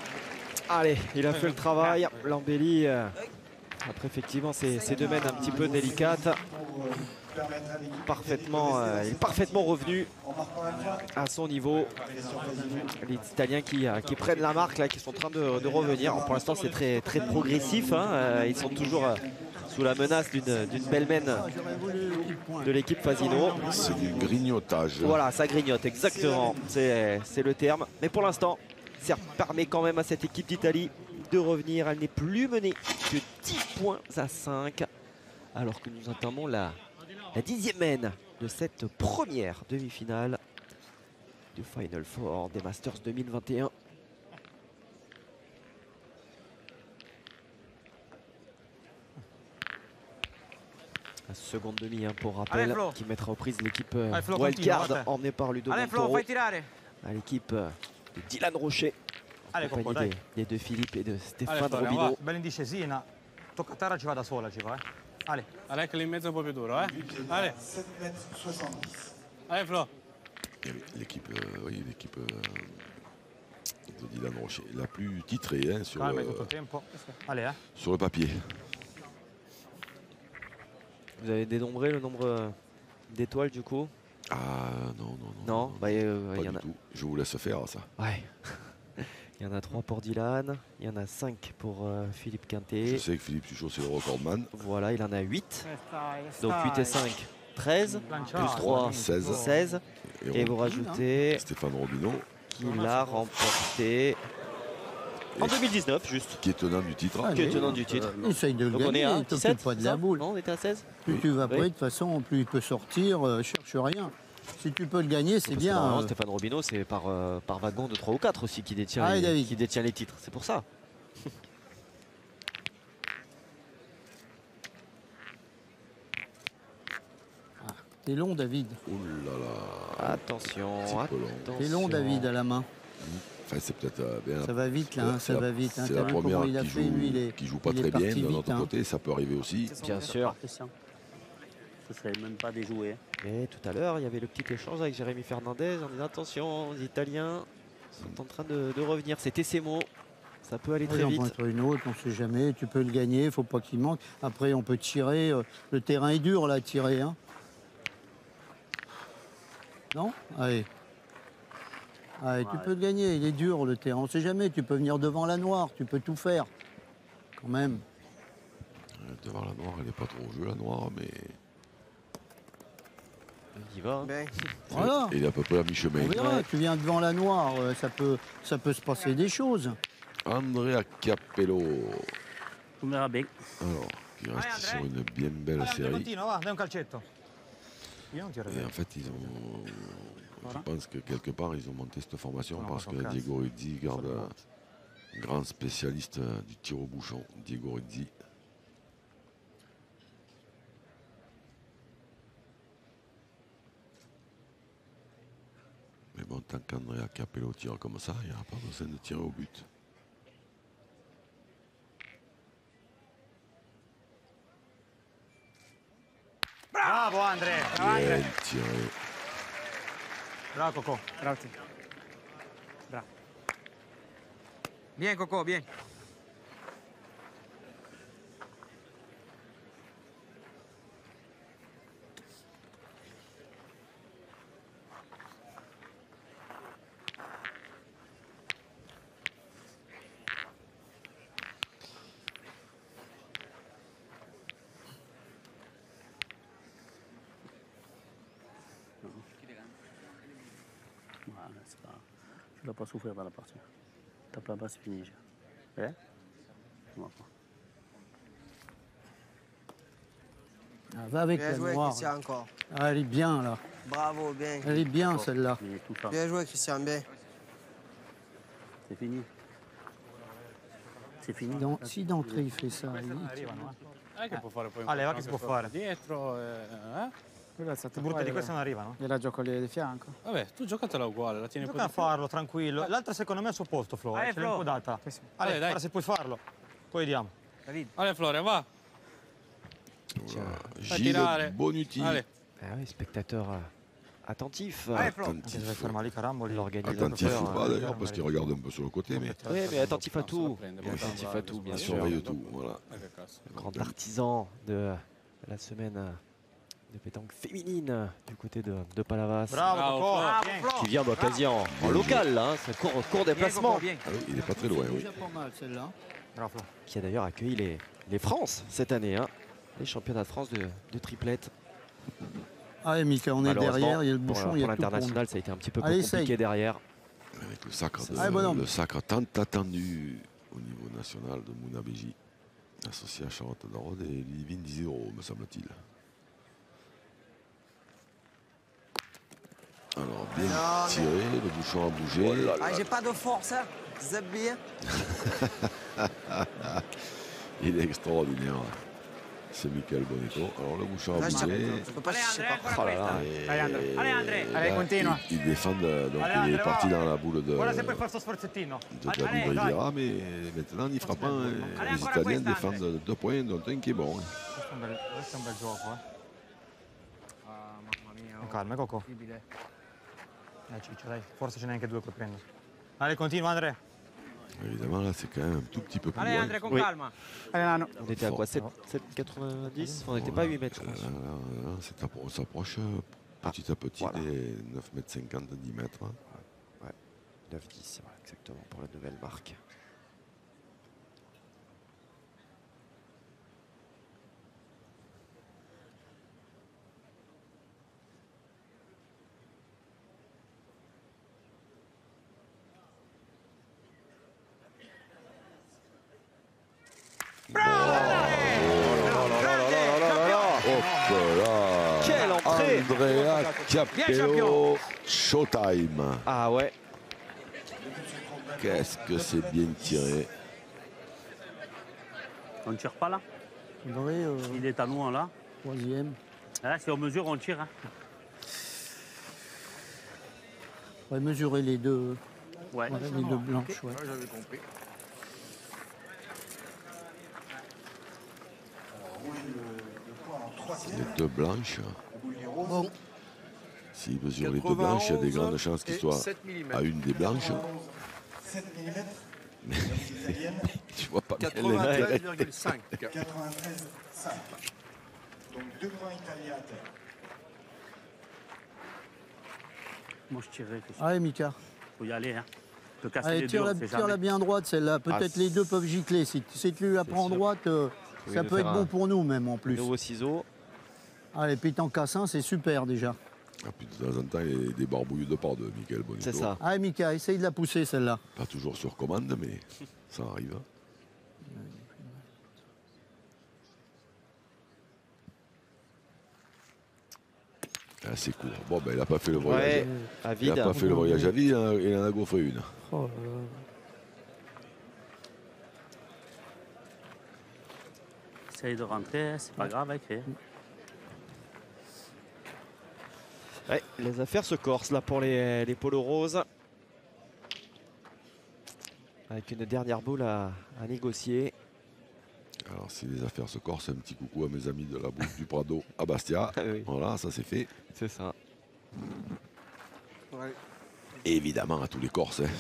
Allez, il a fait le travail. L'embellie. Après, effectivement, ces domaines un petit peu délicates. Il est parfaitement revenu à son niveau. Les Italiens qui prennent la marque, là, qui sont en train de revenir. Alors, pour l'instant, c'est très progressif. Hein. Ils sont toujours sous la menace d'une belle mène de l'équipe Fasino. C'est du grignotage. Voilà, ça grignote, exactement. C'est le terme. Mais pour l'instant, ça permet quand même à cette équipe d'Italie de revenir. Elle n'est plus menée que 10 points à 5. Alors que nous attendons la 10e mène de cette première demi-finale du Final Four des Masters 2021. La seconde demi, hein, pour rappel, Allez, qui mettra aux prises l'équipe Flo, Wildcard continue, emmenée par Ludo Allez, Flo, Montoro, fai tirare. à l'équipe de Dylan Rocher, Allez, Coppo, accompagné dai. des deux Philippe et de Allez, Stéphane Florian, va. Robino. Bella in discesina. Tocca a terra, ci va da sola, ci va, Allez. Allez, che lì in mezzo è un po' più duro, eh. Allez. 7 mètres 70. Allez, Flo. L'équipe de Dylan Rocher, la plus titrée hein, sur, Calma tutto il tempo. Allez, sur le papier. Vous avez dénombré le nombre d'étoiles du coup? Ah non. Non, bah, pas il y en du a. tout. Je vous laisse faire ça. Ouais. Il y en a 3 pour Dylan, il y en a 5 pour Philippe Quintet. Je sais que Philippe Suchot c'est le recordman. Voilà, il en a 8. Donc 8 et 5, 13. Plus 3, 16. 16. Et vous rajoutez Stéphane Robino, qui l'a remporté en 2019, juste. qui est tenant du titre. Qui est tenant du titre. Essaye de le Donc on est gagner, à il t'occupe 17, pas de ça la boule. Non, on était à 16. Plus tu vas Oui. près, de toute façon, plus il peut sortir, cherche rien. Si tu peux le gagner, c'est Parce que bien. normalement, Stéphane Robino, c'est par wagon de 3 ou 4 aussi qui détient, Allez, les, David. qui détient les titres. C'est pour ça. T'es long, David. Oh là là. Attention, Petit peu long. attention. T'es long, David, à la main. Enfin, c'est peut-être bien. Ça va vite, là, hein, ça va vite. hein. C'est T'as la vu première comment il a qui fait, joue, lui, il est, qui joue pas il est très bien parti de vite, notre hein. côté, ça peut arriver aussi. Bien sûr. Christian. Ce serait même pas déjoué. Et tout à l'heure, il y avait le petit échange avec Jérémy Fernandez en disant attention, les Italiens sont en train de revenir. C'était ses mots. Ça peut aller très Oui, vite. on peut être une autre, on ne sait jamais. Tu peux le gagner, il ne faut pas qu'il manque. Après, on peut tirer. Le terrain est dur, là, à tirer. Hein. Non? Allez. Allez, tu peux le gagner, il est dur, le terrain. On ne sait jamais, tu peux venir devant la noire, tu peux tout faire. Quand même. Devant la noire, elle n'est pas trop au jeu, la noire, mais Il y va. Ben. Voilà. Il est à peu près à mi-chemin. On verra, tu viens devant la noire, ça peut se passer des choses. Andrea Capello. On verra bien. Alors, il reste sur une bien belle série. Et en fait, ils ont... Je pense que quelque part, ils ont monté cette formation parce que Diego Rizzi garde un grand spécialiste du tir au bouchon. Diego Rizzi. Mais bon, tant qu'Andrea Capello tire comme ça, il n'y aura pas besoin de tirer au but. Bravo Andrea! Bien tiré. Bravo Coco. Bravo. Bravo. Bien Coco, bien. Tu vas pas souffrir dans la partie. Tape là-bas, c'est fini. Eh? Va avec Bien la joué, noire. Christian, encore. Ah, elle est bien, là. Bravo, bien. Elle est bien, celle-là. Bien joué, Christian, bien. C'est fini. C'est fini. Si d'entrée il fait ça, Che può fare poi un Leva che si può fare. dietro, Più brutta di questa non arrivano. Gliela gioco lì di fianco. Vabbè, tu giocatela uguale, la tieni Gioca a farlo, tranquillo. L'altra secondo me è al suo posto, Flo. Ce l'hai un po' data. Ale, dai. ora se puoi farlo. Poi vediamo. Ale Florian, va. Gilles Bonuti. Allez. Ah oui, spectateur attentif. Attentif. L'organisateur. Attentif ou pas d'ailleurs, parce qu'il regarde un peu sur le côté. Mais... Oui, mais attentif à tout. Attentif à tout, bien Il sûr. surveille tout, voilà. Le grand artisan de la semaine de pétanque féminine du côté de Palavas. Bravo, Qui vient quasi en local, là, hein, c'est court déplacement. Ah oui, il n'est pas très loin. C'est Oui. déjà pas mal, celle-là. Qui a d'ailleurs accueilli les France cette année, hein, les championnats de France de triplette. Ah, Mika, on est derrière, il y a le bouchon, il y a pour tout l'international, ça a été un petit peu Allez, plus compliqué essaye. derrière. Avec le sacre, le sacre tant attendu au niveau national de Mouna Béji, associé à Charlotte Darod et Livin 10 €, me semble-t-il. Alors, bien tiré, le bouchon a bougé. Ah, j'ai pas de force, hein. C'est bien. Il est extraordinaire. C'est Michael Bonetto. Alors, le bouchon a bougé. Je peux pas chercher par Oh là là. Allez, André. Allez, continua. Il défend, donc Allez, il est André, parti va. dans la boule de Guarda se puoi fare sto sforzettino. David Rivera, mais maintenant il frappe. Les Italiens défendent 2 points, dont un qui est bon. Questo è un bel gioco, Mamma mia. Con calma, Coco. Incredibile. Ciccio, dai. Forse ce n'è anche 2 puoi prendere. Allez, continua, André. Évidemment, là, c'est quand même un tout petit peu plus Allez, loin. André, con Oui. calma. Allez, Nano. On était à quoi, 7,90 On n'était pas à 8 mètres. je pense. Là, on s'approche petit à petit des 9,50 m, 10 mètres. Ouais, 9,10, ouais, exactement, pour la nouvelle marque. Quelle entrée! Andrea Capello, Showtime. Ah ouais. Qu'est-ce que c'est bien tiré. On ne tire pas là. André, Il est à nous là. troisième. Là, si on mesure, on tire. Hein. On va mesurer les deux, Ouais. voilà, les deux blanches. Ouais. J'avais compris. Les 2 blanches. Bon, S'il mesure les 2 blanches, il y a des grandes chances qu'il soit 7 mm. à une des blanches. 7 mm. Je vois pas bien les intérêts. 93,5. 93,5. Donc 2 points italiens à terre. Moi, je tirerais. allez, Mika. Faut y aller. Hein. Peut casser Allez, les deux, on sait tire-la jamais. bien droite, celle-là. Peut-être les deux peuvent gicler. Si tu la prends sûr. droite, Oui, ça de peut faire être bon un pour nous, même, en plus. Nouveau ciseau. Allez, pétanque Cassin, c'est super, déjà. Puis de temps en temps, il y a des barbouilles de part de Michael Bonito. C'est ça. Ah, Mika, essaye de la pousser, celle-là. Pas toujours sur commande, mais ça arrive. C'est court. Bon, ben, il n'a pas fait le voyage. Ouais, il n'a pas fait le voyage à vide, il en a gaufré une. Oh là là. Essaye de rentrer, c'est pas grave, écrit. Ouais, les affaires se corsent là pour les polos roses. Avec une dernière boule à négocier. Alors, si les affaires se corsent, un petit coucou à mes amis de la bouffe du Prado à Bastia. Oui. Voilà, ça c'est fait. C'est ça. Ouais. Et évidemment à tous les Corses. Bien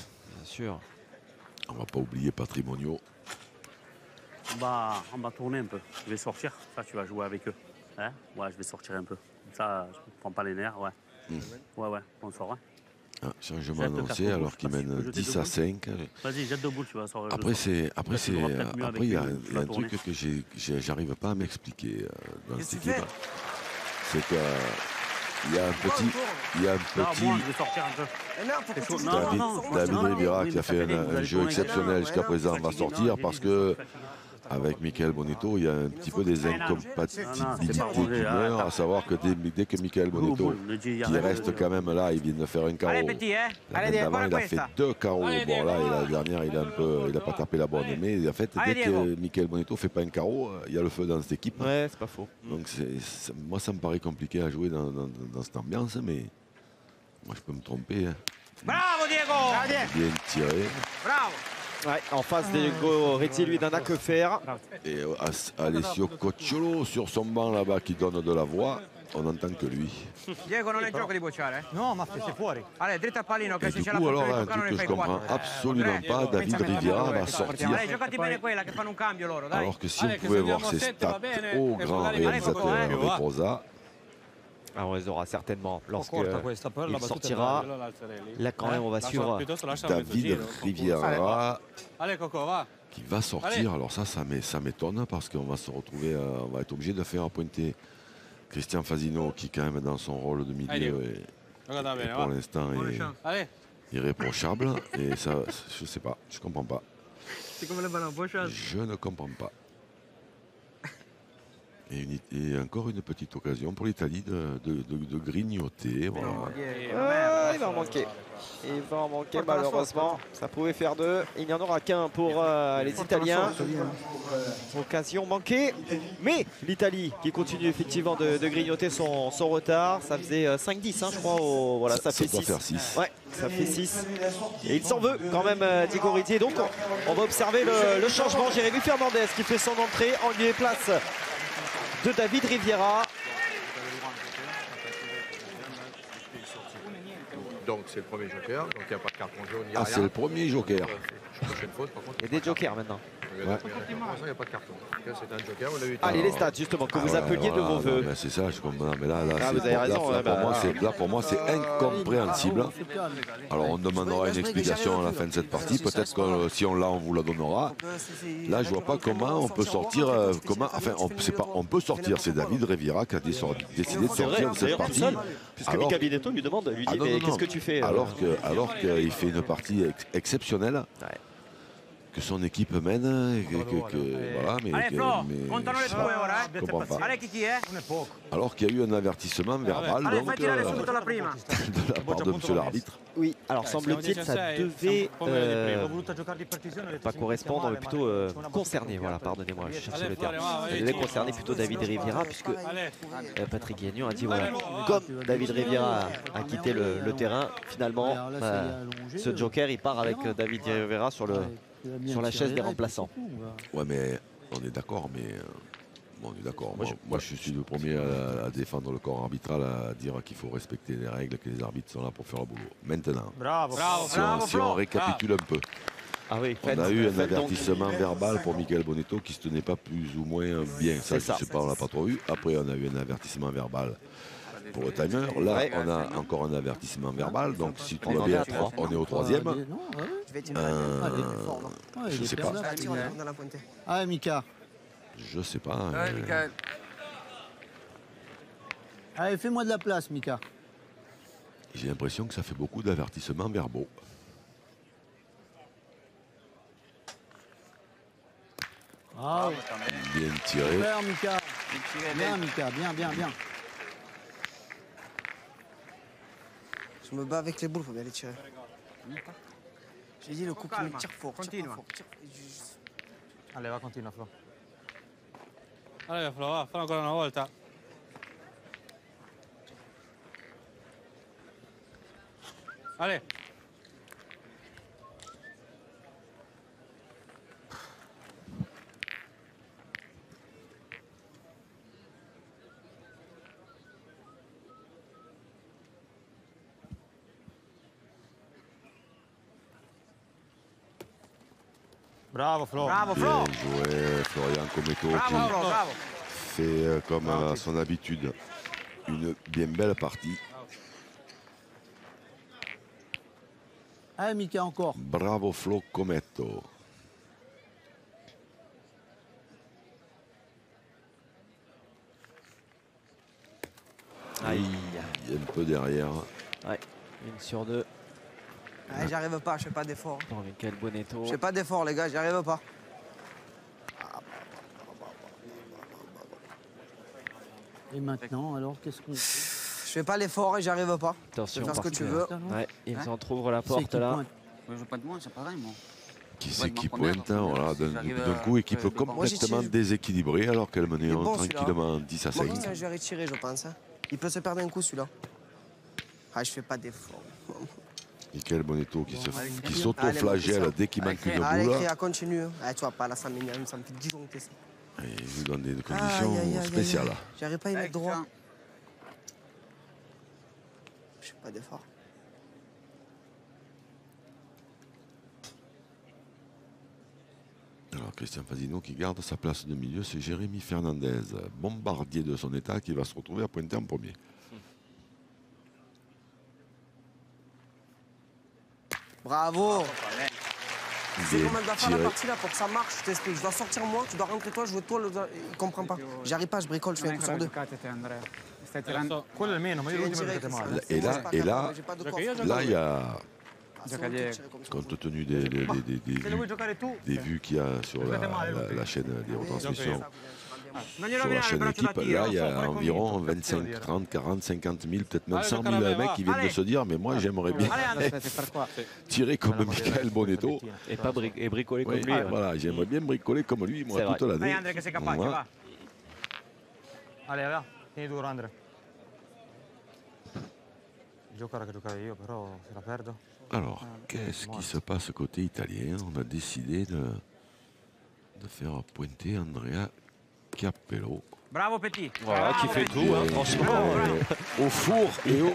sûr. On va pas oublier Patrimonio. On va tourner un peu. Je vais sortir. Ça, tu vas jouer avec eux. Hein? Ouais, je vais sortir un peu. Ça, je ne prends pas les nerfs. Ouais. Ouais, on sort. Hein? Ah, changement annoncé alors qu'il mène 10 à 5. Vas-y, jette de boule, tu vas sortir. Après, il y a un truc que j'arrive pas à m'expliquer dans cette équipe. C'est qu'il y a un petit. David Rivera qui a fait un jeu exceptionnel jusqu'à présent va sortir parce que. Avec Michael Bonito, il y a un petit peu des incompatibilités d'humeur, à savoir que dès que Michael Bonito, qui reste quand même là, il vient de faire un carreau. L'année d'avant, il a fait 2 carreaux. Bon, là, et la dernière, il n'a pas tapé la bonne. Mais en fait, dès que Michael Bonito ne fait pas un carreau, il y a le feu dans cette équipe. Ouais, c'est pas faux. Donc, moi, ça me paraît compliqué à jouer dans cette ambiance, mais moi, je peux me tromper. Bravo, Diego! Bien tiré. Bravo! Ouais, en face, Diego Rezzi, lui, n'en a que faire. Et Alessio Cocciolo sur son banc là-bas qui donne de la voix, on n'entend que lui. Diego, non è gioco di bocciare. No, ma sei fuori. Allez, dritta al pallino che Et se du c'è la coup, alors fortuna là, di un toccare truc non que ne je fai comprends 4. absolument pas, David Riviera va sortir. Allez, giocati bene quella che fanno un cambio loro, dai. Alors que si on pouvait voir ses stats au grand réalisateur Reposa. Alors, on les aura certainement lorsqu'il sortira. Là, quand même, on va suivre David Riviera qui va sortir. Alors ça m'étonne parce qu'on va se retrouver, on va être obligé de faire pointer Christian Fasino qui quand même dans son rôle de milieu et pour l'instant est irréprochable. Et ça, je sais pas, je comprends pas. Je ne comprends pas. Et encore une petite occasion pour l'Italie de grignoter. Voilà. Il va en manquer. Il va en manquer malheureusement. Ça pouvait faire 2. Il n'y en aura qu'un pour les Italiens. Occasion manquée. Mais l'Italie qui continue effectivement de grignoter son retard. Ça faisait 5-10 hein, je crois. Voilà, ça fait 6. Ouais, ça fait 6. Et il s'en veut quand même Diego Rezzi. Donc on va observer le changement. Jérémy Fernandez qui fait son entrée en lieu et place de David Riviera. Donc c'est le premier joker, donc il n'y a pas de carton jaune. C'est le premier joker. Il y a des jokers maintenant. Il n'y a pas de carton. C'est un joker, on l'a eu. Allez, les stats justement que vous appeliez de vos voeux. C'est ça, je comprends. Mais là, vous avez raison. Là, pour moi, c'est incompréhensible. Alors, on demandera une explication à la fin de cette partie. Peut-être que si on l'a, on vous la donnera. Là, je vois pas comment on peut sortir. Enfin, on peut sortir. C'est David Riviera qui a décidé de sortir de cette partie. Puisque Michael Bonito lui demande, lui dit, mais qu'est-ce que tu fais? Alors qu'il fait une partie exceptionnelle. Que son équipe mène, voilà, mais je comprends pas. Alors qu'il y a eu un avertissement verbal donc, de la part de monsieur l'arbitre. Oui, alors semble-t-il ça devait pas correspondre, mais plutôt concerner, voilà, pardonnez-moi, je cherchais le terme. Ça devait concerner plutôt David Riviera, puisque Patrick Gagnon a dit, voilà, comme David Riviera a quitté le terrain, finalement, ce joker, il part avec David Riviera sur la chaise des remplaçants. Ouais, mais on est d'accord, on est d'accord. Moi, je suis le premier à défendre le corps arbitral, à dire qu'il faut respecter les règles, que les arbitres sont là pour faire le boulot. Maintenant, si on récapitule un peu, on a eu un avertissement verbal pour Michael Bonito qui se tenait pas plus ou moins bien. Ça, je sais pas, on l'a pas trop eu. Après, on a eu un avertissement verbal pour le timer. Là, on a encore un avertissement verbal. Donc, si tout va bien, on est au 3e. Je sais pas. Ah, Mika. Je sais pas. Allez, fais-moi de la place, Mika. J'ai l'impression que ça fait beaucoup d'avertissements verbaux. Ah, bien tiré. Super, Mika. Bien, Mika, bien. Je me bats avec les boules, faut bien les tirer. J'ai dit le coup qui me tire fort. Continue. Allez, va, continua, Flo. Allez, Flo, va, fallo ancora una volta. Allez. Bravo, Flo. Bien joué, Florian Cometto qui fait comme à son habitude une bien belle partie. Allez, Mika, encore. Bravo Flo Cometto. Aïe. Un peu derrière. Ouais, 1 sur 2. Ouais, j'arrive pas, je fais pas d'effort. Pour Michael Bonetto. Je fais pas d'effort, les gars, j'y arrive pas. Et maintenant, alors, qu'est-ce qu'on fait? Je fais pas l'effort et j'y arrive pas. Attention, je vais faire ce que tu veux. Ouais, il s'entrouvre la porte là. Je pas de moi, c'est pareil, moi. Qui c'est qui pointe, hein, voilà, d'un coup, équipe complètement déséquilibrée alors qu'elle menait tranquillement 10 à 5. Moi, je vais retirer, je pense. Hein. Il peut se perdre un coup, celui-là. Ah, je fais pas d'effort. Michael Bonetto qui s'auto-flagelle dès qu'il manque une boule. Allez, continue. Ah, tu vois pas, là, ça me fait disjoncter ça. Il joue dans des conditions spéciales. J'arrive pas à y mettre droit. Je fais pas d'effort. Alors Christian Fasino qui garde sa place de milieu, c'est Jérémy Fernandez, bombardier de son état, qui va se retrouver à pointer en premier. Bravo. C'est comment elle doit faire la partie là pour que ça marche, je t'explique. Je dois sortir moi, tu dois rentrer toi, jouer toi, il comprend pas. J'arrive pas, je bricole, je fais un coup sur deux. Et là, il y a, compte tenu des vues qu'il y a sur la chaîne des retransmissions, sur la chaîne équipe, là, il y a environ 25, 30, 40, 50 000, peut-être même 100 000 mecs qui viennent de se dire, mais moi, j'aimerais bien tirer comme Michael Bonetto. Et bricoler comme lui. Voilà, j'aimerais bien bricoler comme lui, moi, toute l'année. Allez, va, tieni duro, Andre. Giocare che giocare io, però se la perdo. Alors, qu'est-ce qui se passe côté italien? On a décidé de faire pointer Andrea Chiappello. Bravo Petit. Voilà, qui fait tout, hein, franchement. Au four et au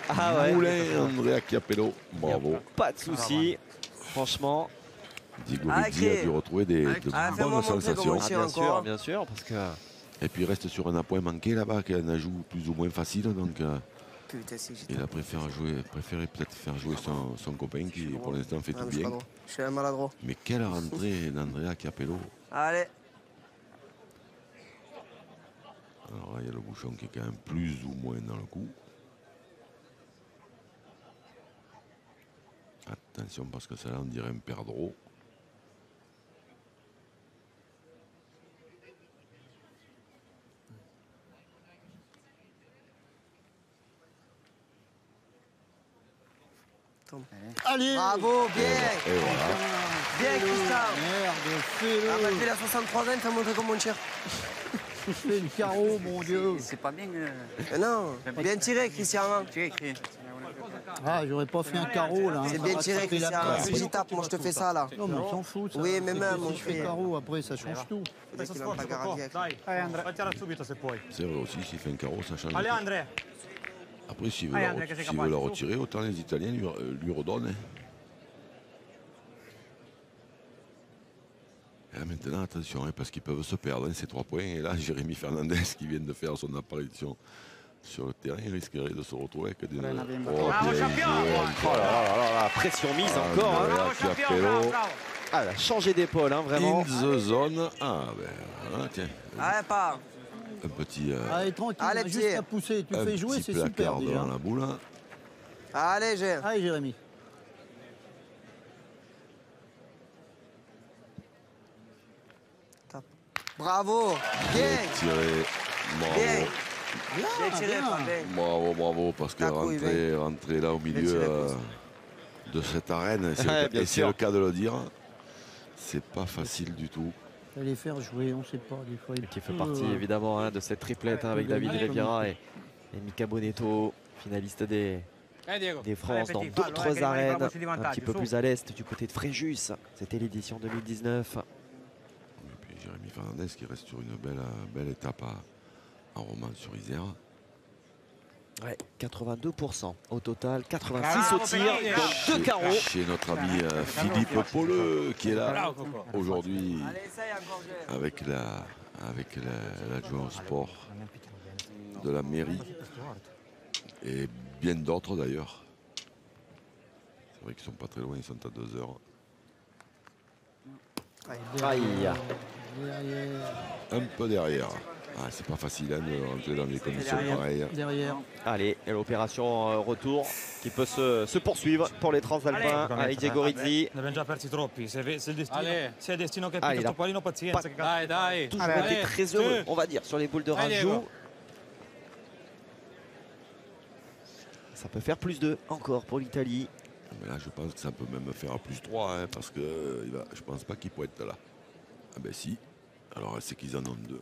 moulin, Andrea Chiappello. Bravo. Pas de soucis, franchement. Diego Rizzi a dû retrouver de bonnes sensations. Bien sûr, parce que... Et puis il reste sur un appoint manqué là-bas, qui est un ajout plus ou moins facile, donc il a préféré peut-être faire jouer son copain qui pour l'instant fait tout bien. Je suis un maladroit. Mais quelle rentrée d'Andrea Chiappello. Allez. Alors là, il y a le bouchon qui est quand même plus ou moins dans le coup. Attention parce que ça là on dirait un perdreau. Allez. Bravo, bien. Et voilà. Bien, Christophe. Merde, fais-le. Ah, malgré la 63 ans, t'as montré comment on tire. Je fais le carreau, mon Dieu. C'est pas bien. Non, bien tiré, Christian. Ah, j'aurais pas fait un carreau, là. C'est bien tiré, Christian. Si j'y tape, moi, je te fais ça, là. Non, mais on s'en fout, ça. Oui, mais même, si je fais carreau, après, ça change tout. C'est vrai aussi, s'il fait un carreau, ça change. Allez, André. Après, s'il veut la retirer, autant les Italiens lui redonnent. Et là, maintenant, attention, hein, parce qu'ils peuvent se perdre, hein, ces 3 points. Et là, Jérémy Fernandez, qui vient de faire son apparition sur le terrain, il risquerait de se retrouver avec des... Oh là là, pression mise encore. Ah, elle a changé d'épaule, hein, vraiment. In the zone. Ah, ben, tiens. Allez, pas. Un petit... Allez, tranquille, juste à pousser. Tu fais jouer, c'est super, déjà. dans la boule. Allez, Jérémy. Bravo. Bien. Tiré. Bien. Bravo, parce que rentrer là au milieu de cette arène, et c'est le cas de le dire, c'est pas facile du tout. Les faire jouer, on ne sait pas, des fois. Qui fait partie évidemment de cette triplette avec David Riviera et Mika Bonetto, finaliste des France dans d'autres arènes, un petit peu plus à l'est, du côté de Fréjus. C'était l'édition 2019. Et puis Jérémy Fernandez qui reste sur une belle étape à Romans-sur-Isère. Ouais, 82% au total, 86 au tir, donc 2 carreaux. Chez notre ami Philippe Pauleux qui est là aujourd'hui avec l'adjoint au sport de la mairie et bien d'autres d'ailleurs. C'est vrai qu'ils sont pas très loin, ils sont à 2 heures. Aïe. Un peu derrière. Ah, c'est pas facile de rentrer dans des conditions pareilles. Derrière. Allez, et l'opération retour qui peut se poursuivre pour les Transalpins avec Diego Rizzi. Ne abbiamo già persi troppi. Se il destino che Allez, questo pallino, pazienza. Dai. Toujours été très heureux, on va dire, sur les boules de Rajou. Ça peut faire plus 2 encore pour l'Italie. Mais là, je pense que ça peut même faire plus 3, hein, parce que je pense pas qu'il peut être là. Ah ben si. Alors c'est qu'ils en ont 2.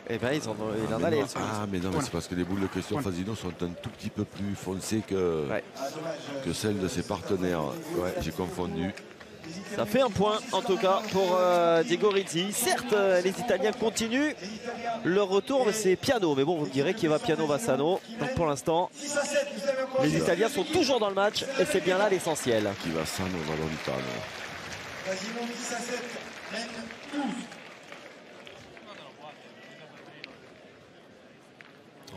Eh ben il en a les. Ah mais non, mais c'est parce que les boules de Christian Fasino sont un tout petit peu plus foncées que celles de ses partenaires. Ouais, j'ai confondu. Ça fait un point en tout cas pour Diego Rizzi. Certes, les Italiens continuent leur retour, mais c'est piano. Mais bon, vous me direz qu'il va piano Bassano. Donc pour l'instant, les Italiens sont toujours dans le match et c'est bien là l'essentiel. Qui va Bassano Valentano.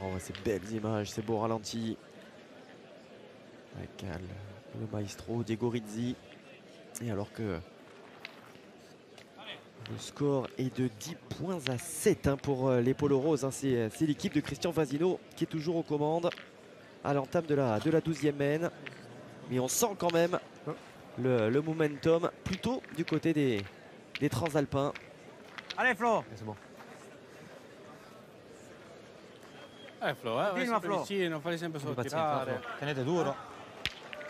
Oh, ces belles images, ces beaux ralentis. Avec le maestro Diego Rizzi. Et alors que le score est de 10 points à 7 pour les Polo Roses. C'est l'équipe de Christian Fasino qui est toujours aux commandes à l'entame de la 12e main. Mais on sent quand même le momentum plutôt du côté des Transalpins. Allez Flo. C'est bon. Flo, vai sempre vicino, fai sempre solo tirare. Tenete duro.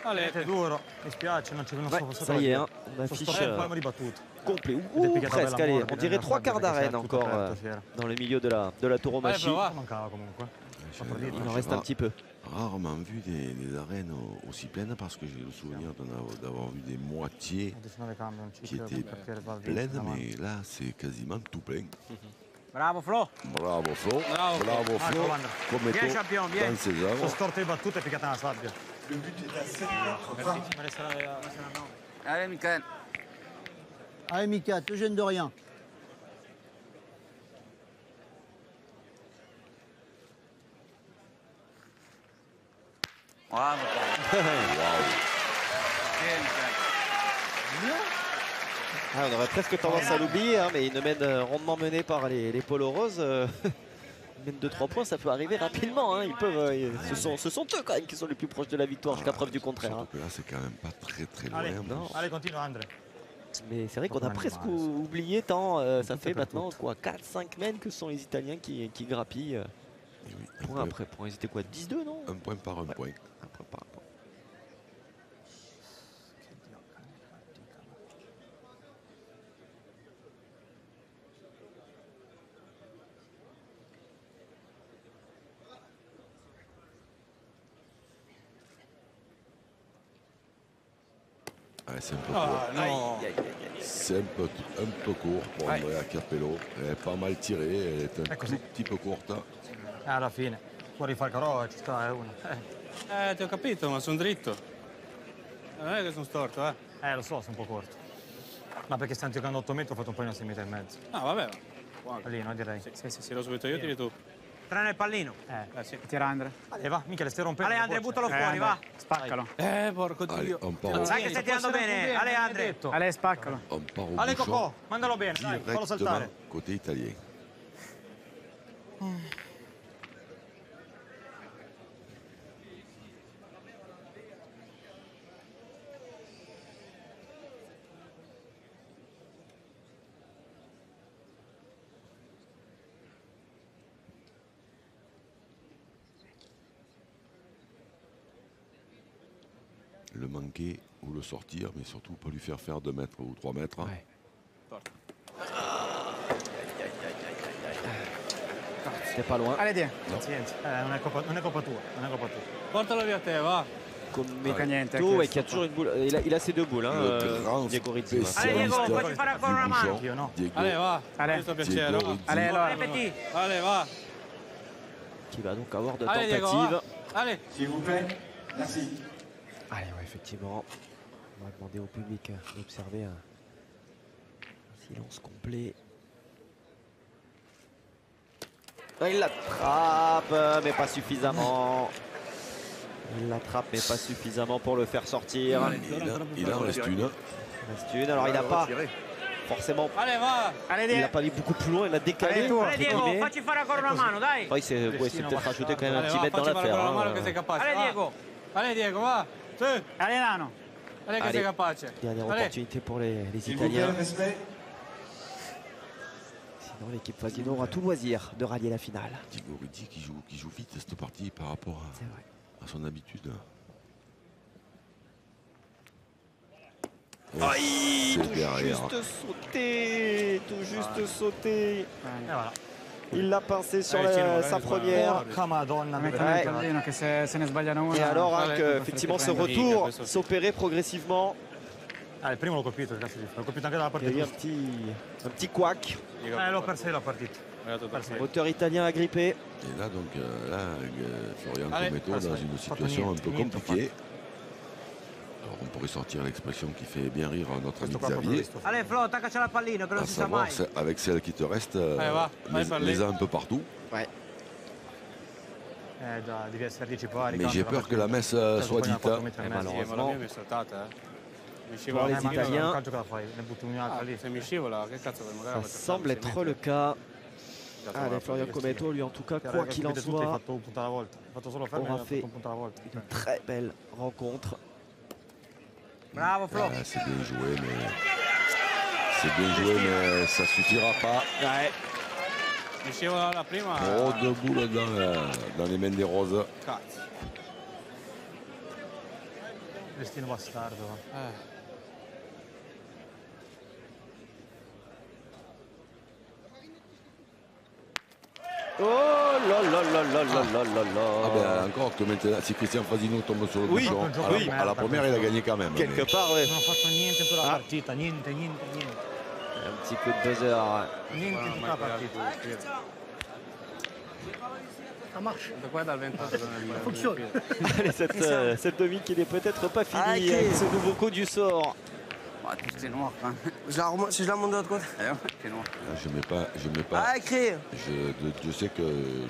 Tenete duro. Mi spiace, non ci ouais, ça y est, hein, on affiche complet. Ouh, presque, allez, on dirait 3 quarts d'arène encore dans le milieu de la tauromachie. Il en reste un petit peu. Rarement vu des arènes aussi pleines parce que j'ai le souvenir d'avoir vu des moitiés qui étaient pleines, mais là c'est quasiment tout plein. Bravo Flo. Bravo Flo. Bravo Flo. Come bien champion, bien. Dans ses œuvres. Sono storte le battute e piccate nella sabbia. Le but est à 7 mètres. Allez Michael. Allez Mika, te gêne de rien. Bravo. Ah, on aurait presque tendance à l'oublier, hein, mais une mène rondement menée par les Polo Roses. Une mène de 3 points, ça peut arriver rapidement. Hein. Ils peuvent, ce sont eux quand même qui sont les plus proches de la victoire, jusqu'à preuve du contraire. Hein. Là, c'est quand même pas très loin. Allez, continue André. Mais c'est vrai qu'on a presque oublié tant ça fait maintenant quoi 4-5 mènes que ce sont les Italiens qui grappillent. Oui, point après point. Ils étaient quoi 10-2 non? Un point par un point. Un point par un point. Ouais, c'est un peu court. C'est un peu court pour Andrea Capello. Elle est pas mal tirée, elle est un tout petit peu courte. Alla fine, può rifare Carò, ci sta, è una. Ti ho capito, ma sono dritto. Non è che sono storto, lo so, sono un po' corto. Ma perché stiamo giocando 8 metri, ho fatto un po' di 6 metri e mezzo. No, vabbè. Lì, no, direi. Se lo subito io, tiri tu. Tranne il pallino. Sì. Tira Andre. Allora, va, Michele, stai rompendo. Ale, Andre, buttalo fuori, va. Spaccalo. Porco Dio. Sai che stai tirando bene. Ale, Andre. Ale, spaccalo. Ale, Cocò, mandalo bene, dai, fallo saltare. Côté italien. Le manquer ou le sortir, mais surtout pas lui faire faire 2 mètres ou 3 mètres. Ouais. C'est pas loin. Allez, viens. Non è colpa tua, non è colpa tua. Portalo via te, va. Commento et qui a toujours une boule. Il a ses 2 boules, hein, Diego Rizzi. Allez, Diego, facci fare ancora una mano. Allez, va. Allez. Piacere, va. Allez, allora. Allez, va. Qui va donc avoir de Allez, Diego, tentatives. va. Allez. S'il vous plaît, merci. Allez, ouais, effectivement. On va demander au public d'observer un silence complet. Il l'attrape, mais pas suffisamment. Il l'attrape, mais pas suffisamment pour le faire sortir. Il en reste une. Alors, il n'a pas forcément. Allez, va. Il n'a pas allé beaucoup plus loin, il a décalé. Allez, Diego, facci fare ancora una mano, dai. Il s'est peut-être rajouté quand même un petit mètre dans l'affaire. Allez, Diego. Allez, Diego, va. Allez, Nano. Allez, che sei capace. Dernière opportunité pour les S'il vous plaît, Italiens. respect. Sinon, l'équipe Fasino aura tout loisir de rallier la finale. Diego Rizzi qui joue vite cette partie par rapport à son habitude. Oh, tout juste sauté. Voilà. Il l'a pincé sur sa première. Et alors que effectivement ce retour s'opérait progressivement. Il primo l'ho colpito, cazzo, l'ho colpito anche dalla Il y a partita. eu un petit couac. L'ho persa la partita. Moteur italien agrippé. Et là, donc, Florian Cometto dans une situation un peu compliquée. Alors, on pourrait sortir l'expression qui fait bien rire notre ami Xavier. Allez, Flo, attaccaci la pallina, che non À si sa savoir, mai. avec celle qui te reste, les a un peu partout. Ouais. Devi essere anticipato. Mais j'ai peur que la messe soit dite. Malheureusement, Pour les Italiens, Se mi scivola, che cazzo vuoi? Magari ça semble être le cas. Allez, Florian Cometto, lui en tout cas, quoi qu'il en soit, aura fait une très belle rencontre. Bravo, Flo. C'est bien joué, mais ça suffira pas. Ouais. Mi scivola la prima. Trop de boules dans les mains des Roses. Cazzo. Destino bastardo. Oh là là là là là là là là. Ah ben encore que maintenant, si Christian Fasino tombe sur le bouchon, à la première il a gagné quand même. Quelque part, ouais. Non ho fatto niente in tutta la partita, niente. Un petit coup de buzzer. Niente in tutta la partita. Ça marche. Fonctionne. Allez, cette demi qui n'est peut-être pas finie avec ce nouveau coup du sort. C'est noir. Hein. Si je la monte de l'autre côté. C'est noir. Je mets pas. Ah, écrit. Je sais que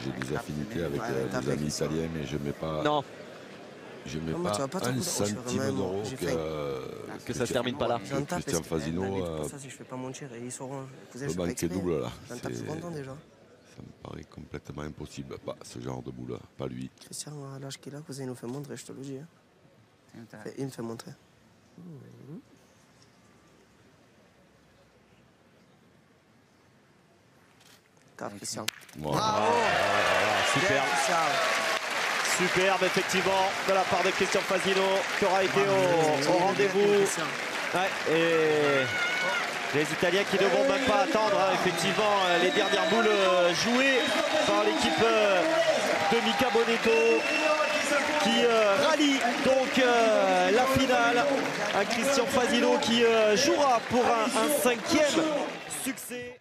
j'ai des affinités avec des amis italiens, mais je mets pas. Non. Je mets pas un centime d'euro que ça se termine pas là. Christian Fasino. Ça, si je fais pas mon tir, ils sauront. Le banquet double là. Je suis content déjà. Ça me paraît complètement impossible. Pas ce genre de boule, pas lui. Christian, à l'âge qu'il a, vous allez nous faire montrer, je te le dis. Il me fait montrer. Christian. Wow. Superbe. Superbe, effectivement, de la part de Christian Fasino, qui aura été au rendez-vous. Ouais, et les Italiens qui ne vont même pas attendre, effectivement, les dernières boules jouées par l'équipe de Mika Bonetto, qui rallie donc la finale. Un Christian Fasino qui jouera pour un 5e succès.